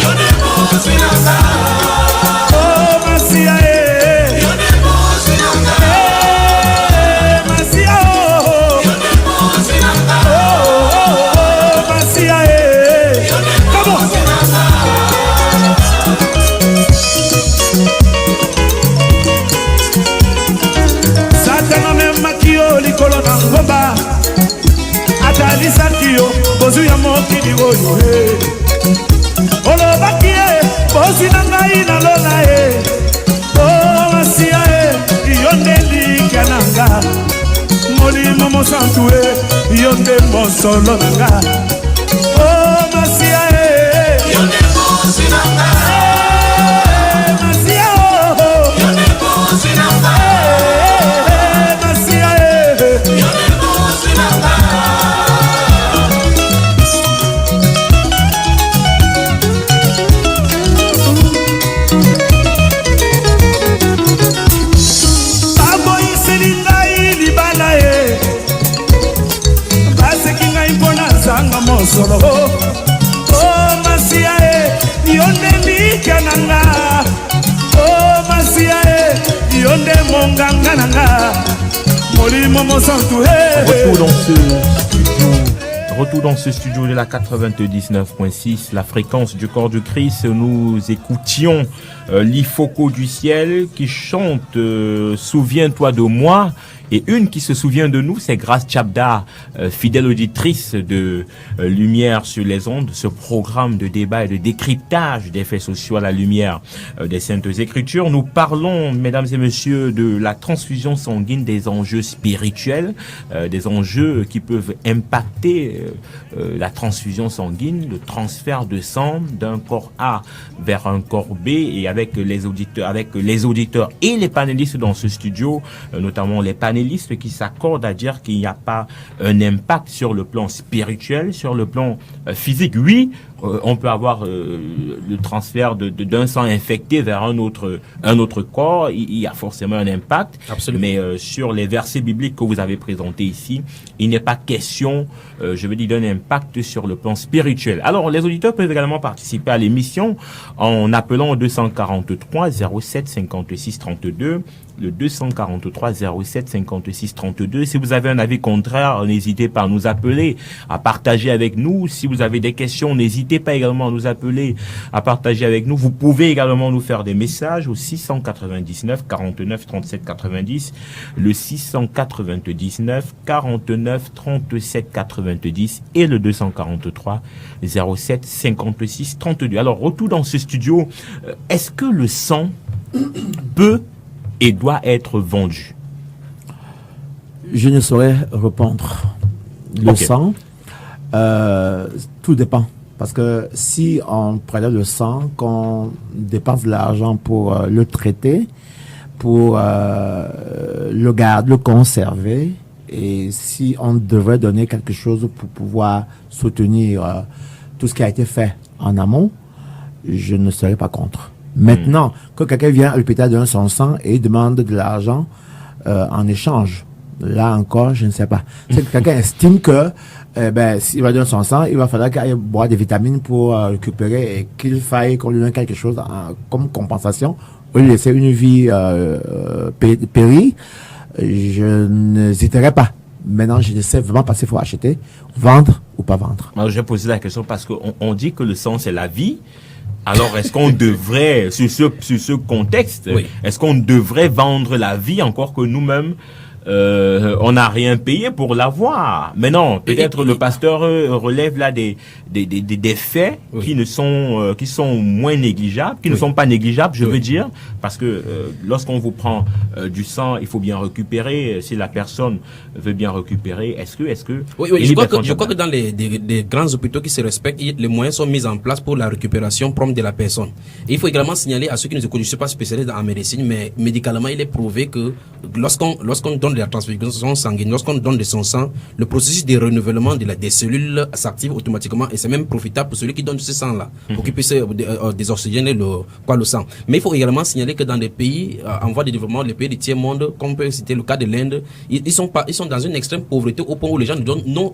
yonde bozi nanga. Oh Masia yonde bozi nanga. Masia yonde bozi nanga. Oh Masia Satana memaki yo likolo na ngomba atalisaki yo bozwi ya mokili oyo olobaki ye bozwi na ngai nalona ye o masiya ye yo nde likya na nga molimo mosantu ye yo nde mosolo na nga o masiya ye yo nde mosi na nga. Masiya yo nde mosi na nga. Masiya yo nde mosi na nga. baboyiseli ngai libala ye baseki ngai mpo na zanga mosolo o masiya ye yo nde likya na nga o masiya ye yo nde monganga na nga molimo mosantu Retour dans ce studio de la 99.6, la fréquence du corps de Christ. Nous écoutions l'Ifoko du ciel qui chante Souviens-toi de moi. Et une qui se souvient de nous, c'est Grace Tchabda, fidèle auditrice de Lumière sur les ondes, ce programme de débat et de décryptage des faits sociaux à la lumière des Saintes Écritures. Nous parlons, mesdames et messieurs, de la transfusion sanguine, des enjeux spirituels, des enjeux qui peuvent impacter la transfusion sanguine, le transfert de sang d'un corps A vers un corps B, et avec les auditeurs et les panélistes dans ce studio, notamment les panélistes qui s'accordent à dire qu'il n'y a pas un impact sur le plan spirituel, sur le plan physique. Oui, on peut avoir le transfert d'un sang infecté vers un autre corps, il y a forcément un impact. Absolument. Mais sur les versets bibliques que vous avez présentés ici, il n'est pas question, je veux dire, d'un impact sur le plan spirituel. Alors, les auditeurs peuvent également participer à l'émission en appelant au 243 07 56 32, le 243 07 56 32. Si vous avez un avis contraire, n'hésitez pas à nous appeler, à partager avec nous. Si vous avez des questions, n'hésitez pas également à nous appeler, à partager avec nous. Vous pouvez également nous faire des messages au 699 49 37 90, le 699 49 37 90 et le 243 07 56 32. Alors, retour dans ce studio, est-ce que le sang peut et doit être vendu? Je ne saurais répondre. Le sang, tout dépend. Parce que si on prélève le sang, qu'on dépense de l'argent pour le traiter, pour le garder, le conserver, Et si on devrait donner quelque chose pour pouvoir soutenir tout ce qui a été fait en amont, je ne serais pas contre. Maintenant, quand quelqu'un vient à l'hôpital donner son sang et demande de l'argent en échange, là encore, je ne sais pas. C'est que quelqu'un estime que s'il va donner son sang, il va falloir qu'il aille boire des vitamines pour récupérer et qu'il faille qu'on lui donne quelque chose comme compensation au lieu de laisser une vie périr. Je n'hésiterai pas. Maintenant, je ne sais vraiment pas s'il faut acheter, vendre ou pas vendre. Alors, je vais poser la question parce qu'on dit que le sang, c'est la vie. Alors, est-ce qu'on devrait, sur ce contexte, est-ce qu'on devrait vendre la vie encore que nous-mêmes, on n'a rien payé pour l'avoir? Mais non, peut-être le pasteur relève là des faits qui sont moins négligeables, qui ne sont pas négligeables, je veux dire, parce que lorsqu'on vous prend du sang, il faut bien récupérer. Si la personne veut bien récupérer, est-ce que je crois que dans les grands hôpitaux qui se respectent, les moyens sont mis en place pour la récupération prompte de la personne. Et il faut également signaler à ceux qui ne se connaissent pas spécialisés en médecine, mais médicalement, il est prouvé que lorsqu'on donne de la transfusion sanguine, lorsqu'on donne de son sang, le processus de renouvellement des cellules s'active automatiquement et c'est même profitable pour celui qui donne ce sang-là, pour qu'il puisse désoxygéner le sang. Mais il faut également signaler que dans des pays en voie de développement, les pays du tiers-monde, comme peut citer le cas de l'Inde, ils sont dans une extrême pauvreté au point où les gens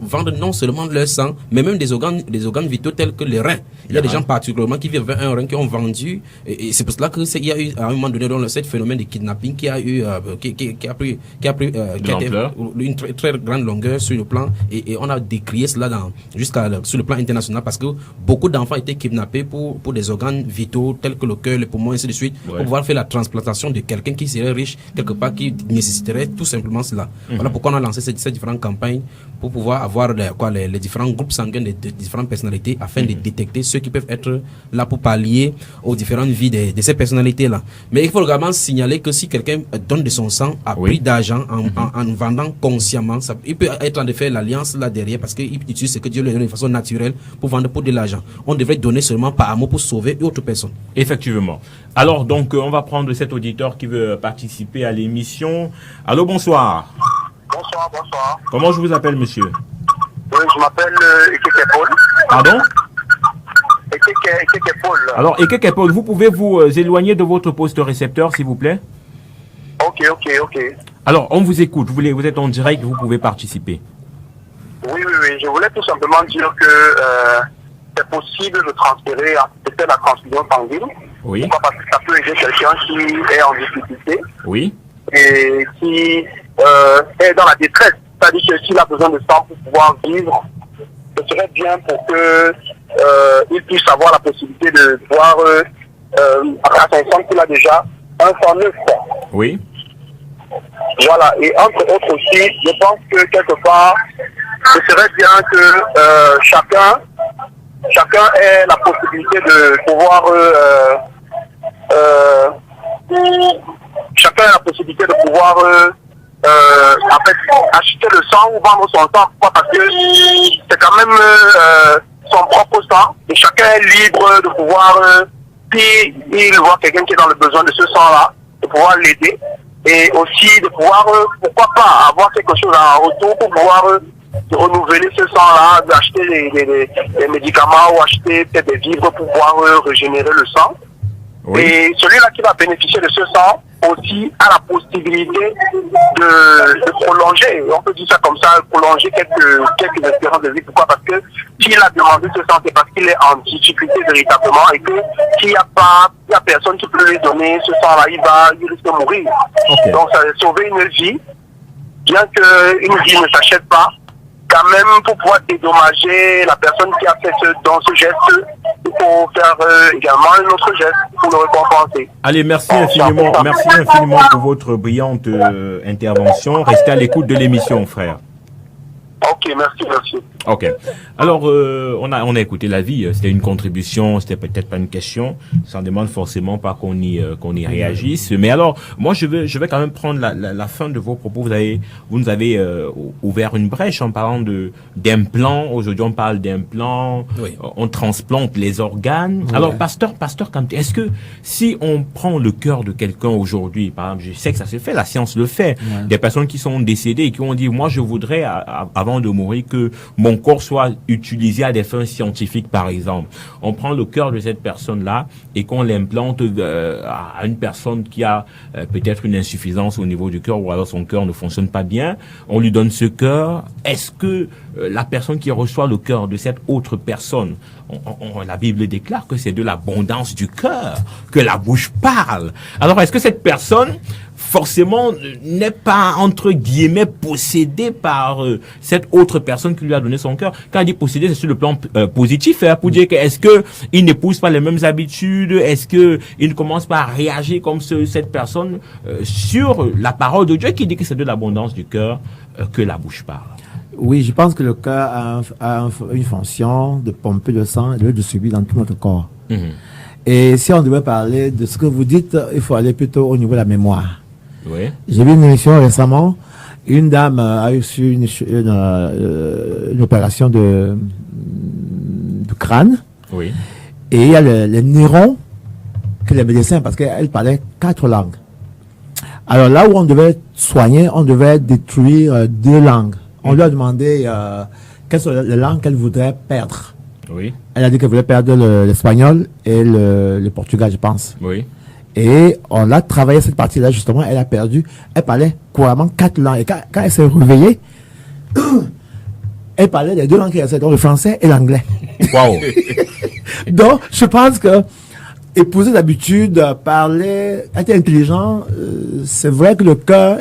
vendent non seulement leur sang, mais même des organes vitaux tels que les reins. Il y a des gens particulièrement qui vivent avec un rein qui ont vendu et c'est pour cela que il y a eu à un moment donné dans ce phénomène de kidnapping qui a eu qui a pris une très grande longueur sur le plan et on a décrié cela sur le plan international parce que beaucoup d'enfants étaient kidnappés pour des organes vitaux tels que le cœur, les poumons, ainsi de suite, pour pouvoir faire la transplantation de quelqu'un qui serait riche quelque part, qui nécessiterait tout simplement cela. Voilà pourquoi on a lancé ces différentes campagnes pour pouvoir avoir les différents groupes sanguins de différentes personnalités afin de détecter ceux qui peuvent être là pour pallier aux différentes vies de ces personnalités-là. Mais il faut également signaler que si quelqu'un donne de son sang à prix d'argent en vendant consciemment, il peut être en effet l'alliance là derrière parce qu'il utilise ce que Dieu lui donne de façon naturelle pour vendre pour de l'argent. On devrait donner seulement par amour pour sauver une autre personne. Effectivement. Alors donc on va prendre cet auditeur qui veut participer à l'émission. Allô, bonsoir. Bonsoir. Comment je vous appelle, monsieur? Oui, je m'appelle Ekeke Paul. Pardon? Ekeke Paul. Alors, Ekeke Paul, vous pouvez vous éloigner de votre poste récepteur, s'il vous plaît? Ok. Alors, on vous écoute. Vous êtes en direct, vous pouvez participer. Oui. Je voulais tout simplement dire que c'est possible de transférer peut-être la transfusion sanguine. Oui. Pourquoi? Parce que ça peut aider quelqu'un qui est en difficulté. Oui. Et qui est dans la détresse. C'est-à-dire que s'il a besoin de sang pour pouvoir vivre, ce serait bien pour que il puisse avoir la possibilité de pouvoir, à son sang qu'il a déjà, un sang neuf. Oui. Voilà, et entre autres aussi, je pense que quelque part, ce serait bien que chacun ait la possibilité de pouvoir en fait, acheter le sang ou vendre son sang. Pourquoi? Parce que c'est quand même son propre sang et chacun est libre de pouvoir, si il voit quelqu'un qui est dans le besoin de ce sang-là, de pouvoir l'aider et aussi de pouvoir, pourquoi pas, avoir quelque chose en retour pour pouvoir renouveler ce sang-là, d'acheter des médicaments ou acheter peut-être des vivres pour pouvoir régénérer le sang. Oui. Et celui-là qui va bénéficier de ce sang aussi a la possibilité de prolonger, on peut dire ça comme ça, prolonger quelques espérances de vie. Pourquoi? Parce que s'il a demandé ce sang, c'est parce qu'il est en difficulté véritablement et que s'il n'y a personne qui peut lui donner ce sang-là, il risque de mourir. Okay. Donc ça va sauver une vie, bien qu'une vie ne s'achète pas. Quand même, pour pouvoir dédommager la personne qui a fait ce geste, il faut faire également un autre geste pour le récompenser. Allez, merci infiniment pour votre brillante intervention. Restez à l'écoute de l'émission, frère. Ok, merci. Ok. Alors, on a écouté l'avis. C'était une contribution, c'était peut-être pas une question. Ça ne demande forcément pas qu'on y réagisse. Mais alors, moi, je vais quand même prendre la fin de vos propos. Vous nous avez ouvert une brèche en parlant d'implants. Aujourd'hui, on parle d'implants. Oui. On transplante les organes. Ouais. Alors, pasteur Kanté, est-ce que si on prend le cœur de quelqu'un aujourd'hui, par exemple, je sais que ça se fait, la science le fait. Ouais. Des personnes qui sont décédées et qui ont dit, moi, je voudrais, avant de mourir, que mon corps soit utilisé à des fins scientifiques, par exemple. On prend le cœur de cette personne-là et qu'on l'implante à une personne qui a peut-être une insuffisance au niveau du cœur ou alors son cœur ne fonctionne pas bien. On lui donne ce cœur. Est-ce que la personne qui reçoit le cœur de cette autre personne, la Bible déclare que c'est de l'abondance du cœur, que la bouche parle. Alors, est-ce que cette personne forcément n'est pas, entre guillemets, possédé par cette autre personne qui lui a donné son cœur? Quand on dit possédé, c'est sur le plan positif, pour dire que est-ce que il n'épouse pas les mêmes habitudes, est-ce que il ne commence pas à réagir comme cette personne sur la parole de Dieu qui dit que c'est de l'abondance du cœur que la bouche parle? Oui, je pense que le cœur a une fonction de pomper le sang et de le distribuer dans tout notre corps. Et si on devait parler de ce que vous dites, il faut aller plutôt au niveau de la mémoire. Oui. J'ai vu une émission récemment, une dame a reçu une opération de crâne. Oui. Et il y a les neurones que les médecins, parce qu'elle parlait 4 langues. Alors là où on devait soigner, on devait détruire 2 langues. On lui a demandé quelles sont les langues qu'elle voudrait perdre. Oui. Elle a dit qu'elle voulait perdre l'espagnol et le portugais, je pense. Oui. Et on a travaillé cette partie-là, justement. Elle a perdu. Elle parlait couramment 4 langues. Et quand elle s'est réveillée, elle parlait les 2 langues qu'elle restaient, donc le français et l'anglais. Wow. Donc, je pense que épouser d'habitude, parler, être intelligent, c'est vrai que le cœur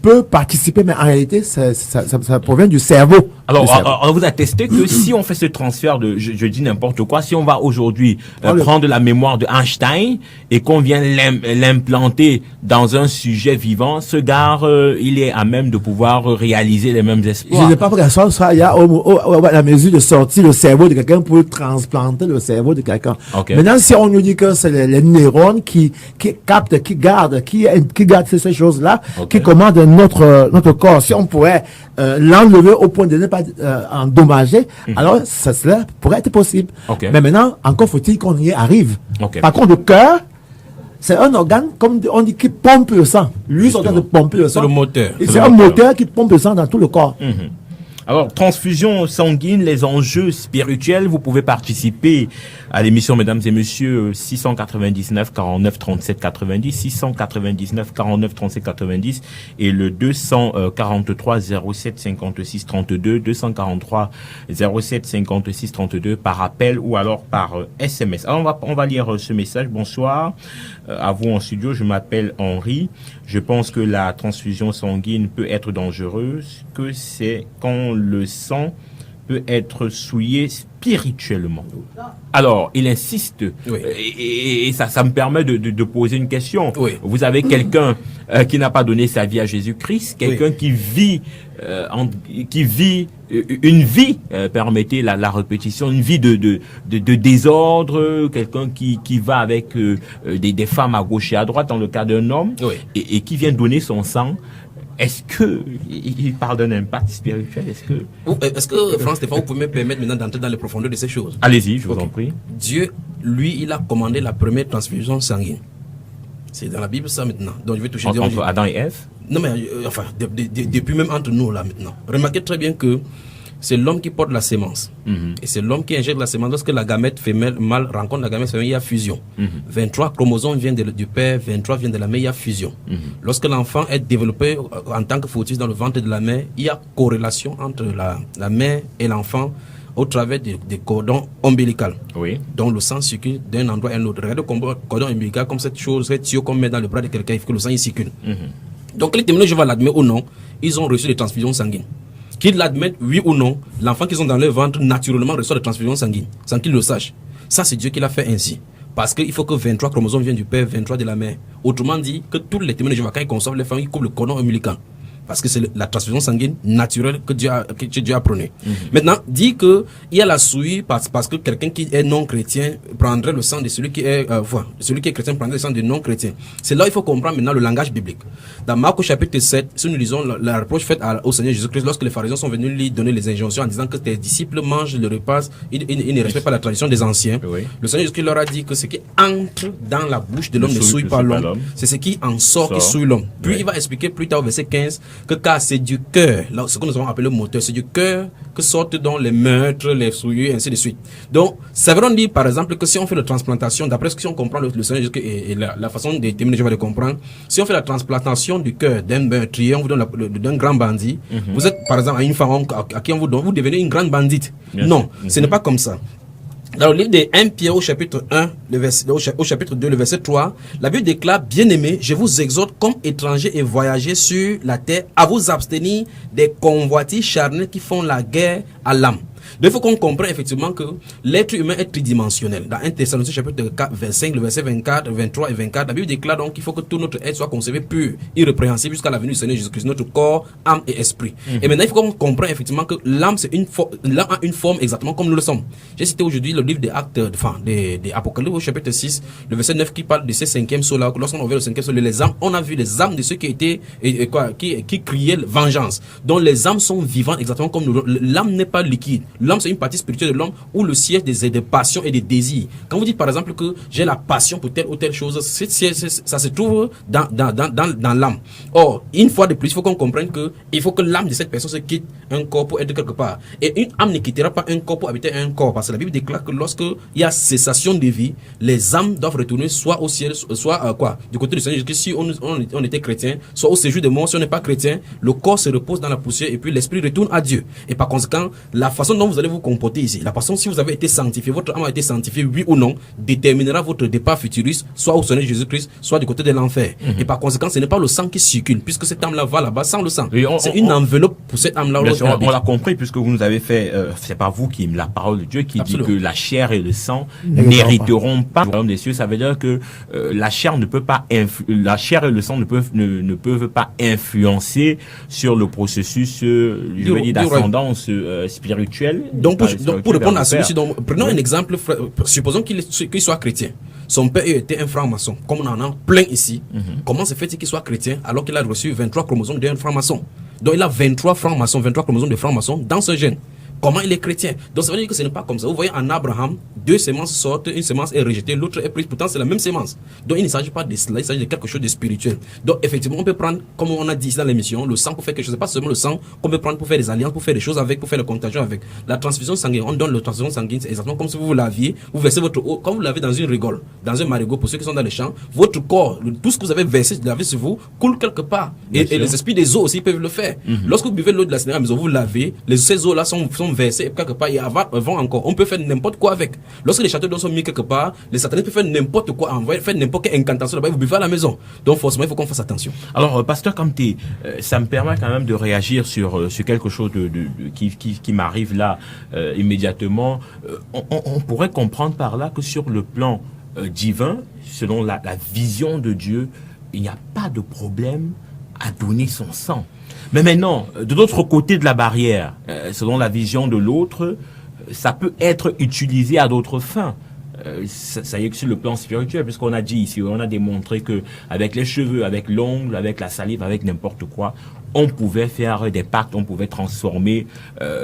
peut participer, mais en réalité, ça provient du cerveau. Alors, on vous a testé que si on fait ce transfert de, je dis n'importe quoi, si on va aujourd'hui prendre la mémoire de Einstein et qu'on vient l'implanter dans un sujet vivant, ce gars, il est à même de pouvoir réaliser les mêmes exploits. Je ne sais pas pour quelle sorte il y a la mesure de sortir le cerveau de quelqu'un pour transplanter le cerveau de quelqu'un. Okay. Maintenant, si on nous dit que c'est les neurones qui captent, qui gardent ces choses-là, okay, qui commandent notre corps, si on pourrait l'enlever au point de ne pas endommager, alors cela pourrait être possible. Okay. Mais maintenant, encore faut-il qu'on y arrive. Okay. Par contre, le cœur, c'est un organe, comme on dit, qui pompe le sang. Lui, c'est en train de pomper le sang. C'est le moteur. C'est un moteur qui pompe le sang dans tout le corps. Alors, transfusion sanguine, les enjeux spirituels, vous pouvez participer à l'émission, mesdames et messieurs, 699 49 37 90, 699 49 37 90 et le 243 07 56 32, 243 07 56 32 par appel ou alors par SMS. Alors, on va lire ce message. Bonsoir à vous en studio, je m'appelle Henri. Je pense que la transfusion sanguine peut être dangereuse, que c'est quand le sang peut être souillé spirituellement. Alors, il insiste, oui, et ça me permet de poser une question. Oui. Vous avez quelqu'un qui n'a pas donné sa vie à Jésus-Christ, quelqu'un qui vit une vie, permettez la répétition, une vie de désordre, quelqu'un qui va avec des femmes à gauche et à droite, dans le cas d'un homme, oui, et qui vient donner son sang. Est-ce que il parle d'un impact spirituel? Est-ce que Franck Stéphane, vous pouvez me permettre maintenant d'entrer dans les profondeurs de ces choses? Allez-y, je vous en prie. Dieu, lui, il a commandé la première transfusion sanguine. C'est dans la Bible, ça, maintenant. Donc, je vais toucher entre Adam et Ève? Non, mais enfin, depuis même entre nous, là, maintenant. Remarquez très bien que c'est l'homme qui porte la sémence. Et c'est l'homme qui injecte la sémence. Lorsque la gamète femelle mâle rencontre la gamète femelle, il y a fusion. 23 chromosomes viennent du père, 23 viennent de la mère, il y a fusion. Lorsque l'enfant est développé en tant que fœtus dans le ventre de la mère, il y a corrélation entre la mère et l'enfant au travers des cordons ombilicaux. Oui. Donc le sang circule d'un endroit à un autre. Regardez le cordon ombilical comme cette tuyau qu'on met dans le bras de quelqu'un, il faut que le sang y circule. Donc les témoins, je vais l'admettre ou non, ils ont reçu des transfusions sanguines. Qu'ils l'admettent, oui ou non, l'enfant qu'ils ont dans leur ventre, naturellement, reçoit des transfusions sanguines, sans qu'ils le sachent. Ça, c'est Dieu qui l'a fait ainsi. Parce qu'il faut que 23 chromosomes viennent du père, 23 de la mère. Autrement dit, que tous les témoins de Jéhovah, quand ils conçoivent les femmes, ils coupent le cordon ombilical. parce que c'est la transfusion sanguine naturelle que Dieu a prônée. Maintenant, dit que il y a la souillure parce que quelqu'un qui est non chrétien prendrait le sang de celui qui est chrétien prendrait le sang de non chrétien. C'est là il faut comprendre maintenant le langage biblique. Dans Marc au chapitre 7, si nous lisons la reproche faite au Seigneur Jésus-Christ lorsque les pharisiens sont venus lui donner les injonctions en disant que tes disciples mangent le repas, ils ne respectent pas la tradition des anciens. Oui. Le Seigneur Jésus-Christ leur a dit que ce qui entre dans la bouche de l'homme ne souille pas l'homme, c'est ce qui en sort qui souille l'homme. Puis il va expliquer plus tard au verset 15 que car c'est du cœur, là ce que nous avons appelé le moteur, c'est du cœur que sortent donc les meurtres, les souillures, ainsi de suite. Donc, ça veut dire par exemple que si on fait la transplantation, d'après ce que si on comprend le Seigneur Jésus-Christ et la façon de déterminer, je vais le comprendre, si on fait la transplantation du cœur d'un meurtrier, on vous donne d'un grand bandit, vous êtes par exemple à une femme à qui on vous donne, vous devenez une grande bandite. Non, ce n'est pas comme ça. Dans le livre de 1 Pierre au chapitre 1, au chapitre 2, le verset 3, la Bible déclare, bien-aimés, je vous exhorte comme étrangers et voyageurs sur la terre à vous abstenir des convoitises charnelles qui font la guerre à l'âme. Donc il faut qu'on comprenne effectivement que l'être humain est tridimensionnel. Dans 1 Thessaloniciens chapitre 4, 25, le verset 24, 23 et 24, la Bible déclare donc qu'il faut que tout notre être soit conservé pur, irrépréhensible jusqu'à la venue du Seigneur Jésus-Christ, notre corps, âme et esprit. Et maintenant il faut qu'on comprenne effectivement que l'âme l'âme a une forme exactement comme nous le sommes. J'ai cité aujourd'hui le livre des Actes, des Apocalypse au chapitre 6, le verset 9 qui parle de ces cinquièmes sauts là. Lorsqu'on a ouvert le cinquième saut, les âmes, on a vu les âmes de ceux qui étaient qui criaient vengeance. Donc les âmes sont vivantes exactement comme nous. L'âme n'est pas liquide. L'âme, c'est une partie spirituelle de l'homme où le siège des passions et des désirs. Quand vous dites par exemple que j'ai la passion pour telle ou telle chose, ça se trouve dans l'âme. Or, une fois de plus, il faut qu'on comprenne que il faut que l'âme de cette personne se quitte un corps pour être quelque part. Et une âme ne quittera pas un corps pour habiter un corps. Parce que la Bible déclare que lorsque il y a cessation de vie, les âmes doivent retourner soit au ciel, soit du côté du Seigneur Jésus-Christ si on était chrétien, soit au séjour des morts si on n'est pas chrétien. Le corps se repose dans la poussière et puis l'esprit retourne à Dieu. Et par conséquent, la façon dont vous allez vous comporter ici, la façon si vous avez été sanctifié, votre âme a été sanctifiée, oui ou non, déterminera votre départ futuriste, soit au Seigneur Jésus-Christ, soit du côté de l'enfer. Et par conséquent, ce n'est pas le sang qui circule, puisque cette âme-là va là-bas sans le sang. C'est une enveloppe pour cette âme-là. On l'a compris, puisque vous nous avez fait, c'est pas vous qui, la parole de Dieu qui Absolument. Dit que la chair et le sang n'hériteront pas le royaume des cieux. Ça veut dire que la chair ne peut pas la chair et le sang ne peuvent pas influencer sur le processus d'ascendance spirituelle. Donc pour répondre à celui-ci, prenons un exemple, supposons qu'il soit chrétien. Son père était un franc-maçon, comme on en a plein ici. Comment se fait-il qu'il soit chrétien alors qu'il a reçu 23 chromosomes d'un franc-maçon? Donc il a 23 francs-maçons, 23 chromosomes de franc-maçon dans ce gène. Comment il est chrétien? Donc ça veut dire que ce n'est pas comme ça. Vous voyez en Abraham, deux semences sortent, une semence est rejetée, l'autre est prise. Pourtant c'est la même semence. Donc il ne s'agit pas de cela, il s'agit de quelque chose de spirituel. Donc effectivement on peut prendre, comme on a dit ici dans l'émission, le sang pour faire quelque chose. C'est pas seulement le sang qu'on peut prendre pour faire des alliances, pour faire des choses avec, pour faire le contagion avec. La transfusion sanguine, on donne la transfusion sanguine, c'est exactement comme si vous laviez, vous versez votre eau, comme vous l'avez dans une rigole, dans un marigot pour ceux qui sont dans les champs, votre corps, tout ce que vous avez versé, lavé sur vous, coule quelque part. Et les esprits des eaux aussi peuvent le faire. Lorsque vous buvez l'eau de la Seigneur à la maison, vous lavez, ces eaux là sont versées quelque part. Et avant encore, on peut faire n'importe quoi avec. Lorsque les châteaux d'eau sont mis quelque part, les satanistes peuvent faire n'importe quoi, faire n'importe quelle incantation là-bas, vous buvez à la maison. Donc forcément, il faut qu'on fasse attention. Alors, pasteur Kamté, ça me permet quand même de réagir sur quelque chose qui m'arrive là immédiatement. On pourrait comprendre par là que sur le plan divin, selon la vision de Dieu, il n'y a pas de problème à donner son sang. Mais maintenant, de l'autre côté de la barrière, selon la vision de l'autre, ça peut être utilisé à d'autres fins. Ça y est que sur le plan spirituel, puisqu'on a dit ici, on a démontré que avec les cheveux, avec l'ongle, avec la salive, avec n'importe quoi, on pouvait faire des pactes, on pouvait transformer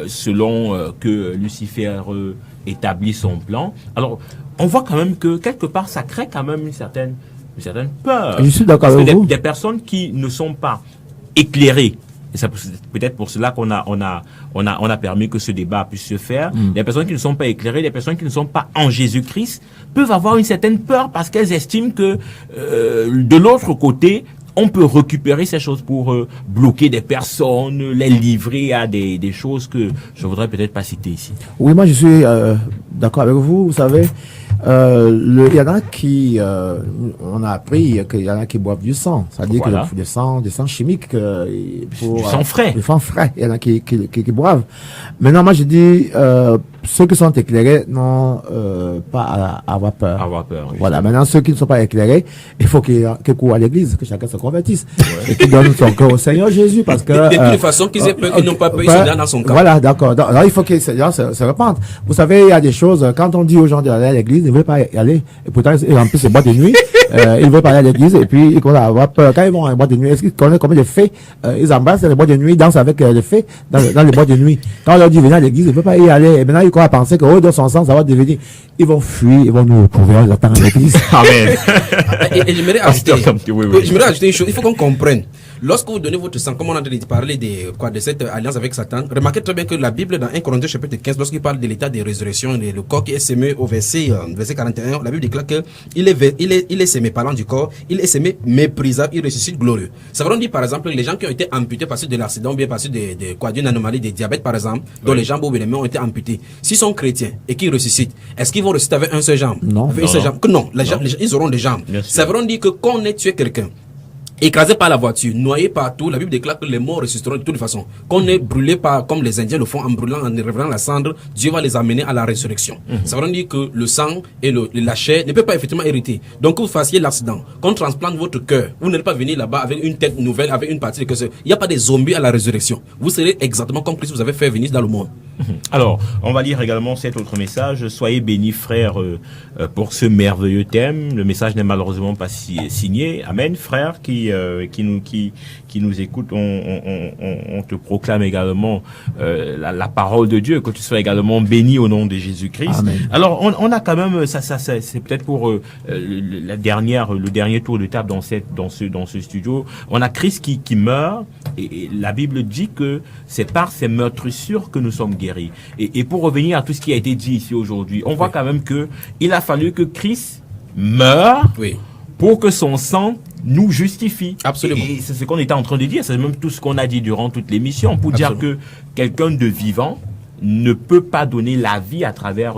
selon que Lucifer établit son plan. Alors, on voit quand même que quelque part, ça crée quand même une certaine peur. Je suis d'accord avec vous. Des personnes qui ne sont pas éclairées. Et c'est peut-être pour cela qu'on a permis que ce débat puisse se faire. Les personnes qui ne sont pas éclairées, les personnes qui ne sont pas en Jésus-Christ peuvent avoir une certaine peur parce qu'elles estiment que de l'autre côté, on peut récupérer ces choses pour bloquer des personnes, les livrer à des choses que je voudrais peut-être pas citer ici. Oui, moi je suis d'accord avec vous. Vous savez, il y en a qui, on a appris qu'il y en a qui boivent du sang, c'est-à-dire voilà. Que du sang chimique, du sang frais. Du sang frais. Il y en a qui boivent. Maintenant, moi je dis, ceux qui sont éclairés n'ont pas à avoir peur. Oui. Voilà. Maintenant, ceux qui ne sont pas éclairés, il faut qu'ils courent à l'église, que chacun se convertisse et qu'ils donnent son cœur au Seigneur Jésus, parce que de toute façon, qu'ils aient peur, qu'ils n'ont pas peur, ils sont dans son cas. Voilà, d'accord. Alors, il faut que ces gens se repentent. Vous savez, il y a des choses, quand on dit aux gens d'aller à l'église, ils ne veulent pas y aller. Et pourtant, ils remplissent les boîtes de nuit. Ils ne veulent pas aller à l'église, et puis ils commencent à avoir peur. Quand ils vont à les boîtes de nuit, est-ce qu'ils connaissent combien de fées ils embrassent les boîtes de nuit, dansent avec les fées dans les boîtes de nuit. Quand on leur dit venez à l'église, ils ne veulent pas y aller. Et maintenant, ils commencent à penser que dans son sens, ça va devenir. Ils vont fuir, ils vont nous retrouver, on les attend à l'église. Amen. Et j'aimerais ajouter une chose, il faut qu'on comprenne. Lorsque vous donnez votre sang, comme on a parlé de cette alliance avec Satan, remarquez très bien que la Bible, dans 1 Corinthiens chapitre 15, lorsqu'il parle de l'état de résurrection, le corps qui est sémé au verset 41, la Bible déclare qu'il est sémé, parlant du corps, il est sémé méprisable, il ressuscite glorieux. Ça veut dire par exemple les gens qui ont été amputés parce que de l'accident, ou bien parce que d'une anomalie de diabète par exemple, dont les jambes ou les mains ont été amputées. S'ils sont chrétiens et qu'ils ressuscitent, est-ce qu'ils vont ressusciter avec un seul jambe? Non. Avec une seule jambe? Que non, les gens, ils auront des jambes. Ça veut dire que quand on est tué quelqu'un, écrasé par la voiture, noyé partout, la Bible déclare que les morts ressusciteront de toute façon. Qu'on est brûlé par, comme les Indiens le font en brûlant, en révélant la cendre, Dieu va les amener à la résurrection. Ça veut dire que le sang et la chair ne peut pas effectivement hériter. Donc, que vous fassiez l'accident, qu'on transplante votre cœur, vous n'allez pas venir là-bas avec une tête nouvelle, avec une partie de cœur. Il n'y a pas des zombies à la résurrection. Vous serez exactement comme Christ vous avez fait venir dans le monde. Alors, on va lire également cet autre message. Soyez bénis, frères, pour ce merveilleux thème. Le message n'est malheureusement pas signé. Amen, frère qui nous écoute. On te proclame également la parole de Dieu, que tu sois également béni au nom de Jésus-Christ. Amen. Alors, on a quand même ça c'est peut-être pour le dernier tour de table dans ce studio. On a Christ qui meurt et la Bible dit que c'est par ces meurtrissures que nous sommes guéris. Et pour revenir à tout ce qui a été dit ici aujourd'hui, on voit quand même que il a fallu que Christ meure pour que son sang nous justifie. Absolument. Et c'est ce qu'on était en train de dire, c'est même tout ce qu'on a dit durant toute l'émission, pour dire que quelqu'un de vivant ne peut pas donner la vie à travers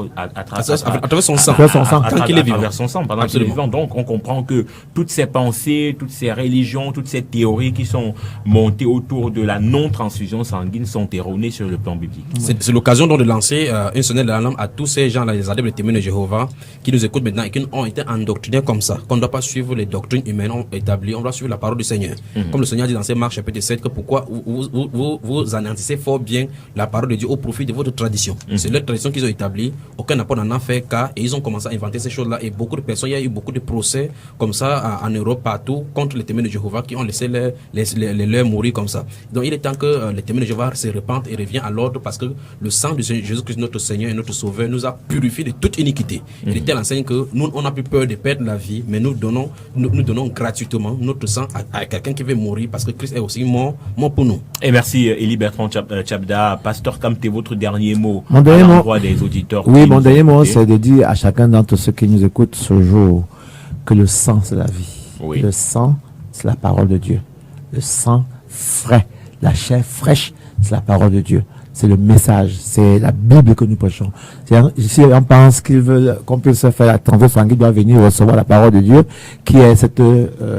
son sang. Tant qu'il est vivant. Son sang, pendant qu'il est vivant. Donc, on comprend que toutes ces pensées, toutes ces religions, toutes ces théories qui sont montées autour de la non-transfusion sanguine sont erronées sur le plan biblique. C'est l'occasion donc de lancer une sonnette d'alarme à tous ces gens-là, les adeptes, les témoins de Jéhovah, qui nous écoutent maintenant et qui ont été endoctrinés comme ça, qu'on ne doit pas suivre les doctrines humaines établies, on doit suivre la parole du Seigneur. Comme le Seigneur dit dans Marc chapitre 7, que pourquoi vous anéantissez fort bien la parole de Dieu au profit de votre tradition. C'est leur tradition qu'ils ont établie. Aucun apôtre n'en a fait cas et ils ont commencé à inventer ces choses-là. Et beaucoup de personnes, il y a eu beaucoup de procès comme ça en Europe, partout, contre les témoins de Jéhovah qui ont laissé les leurs mourir comme ça. Donc il est temps que les témoins de Jéhovah se repentent et reviennent à l'ordre parce que le sang de Jésus-Christ, notre Seigneur et notre Sauveur, nous a purifié de toute iniquité. Il était l'enseigne que nous, on n'a plus peur de perdre la vie, mais nous donnons gratuitement notre sang à quelqu'un qui veut mourir parce que Christ est aussi mort pour nous. Et merci Élie Bertrand Tchabda. Pasteur Kamte, votre dernier mot mon dernier mot, des auditeurs. Oui, mon dernier mot, c'est de dire à chacun d'entre ceux qui nous écoutent ce jour que le sang, c'est la vie. Oui. Le sang, c'est la parole de Dieu. Le sang frais, la chair fraîche, c'est la parole de Dieu. C'est le message, c'est la Bible que nous prêchons. Si on pense qu'on peut se faire la transfusion sanguine, doit venir recevoir la parole de Dieu, qui est cette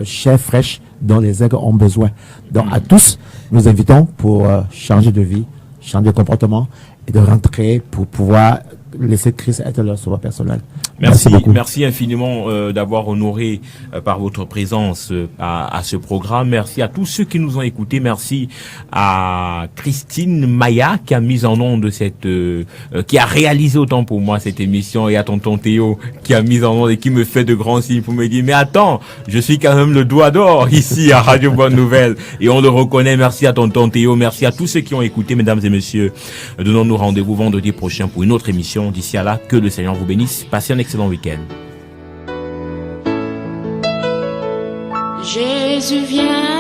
chair fraîche dont les aigles ont besoin. Donc à tous, nous invitons pour changer de vie, changer de comportement et de rentrer pour pouvoir laisser Christ être leur sauveur personnel. Merci infiniment d'avoir honoré par votre présence à ce programme. Merci à tous ceux qui nous ont écoutés. Merci à Christine Maya qui a mis en onde qui a réalisé autant pour moi cette émission, et à tonton Théo qui a mis en onde et qui me fait de grands signes pour me dire mais attends, je suis quand même le doigt d'or ici à Radio Bonne Nouvelle et on le reconnaît. Merci à tonton Théo, merci à tous ceux qui ont écouté, mesdames et messieurs. Donnons-nous rendez-vous vendredi prochain pour une autre émission. D'ici à là, que le Seigneur vous bénisse. Passez un excellent week-end. Jésus vient.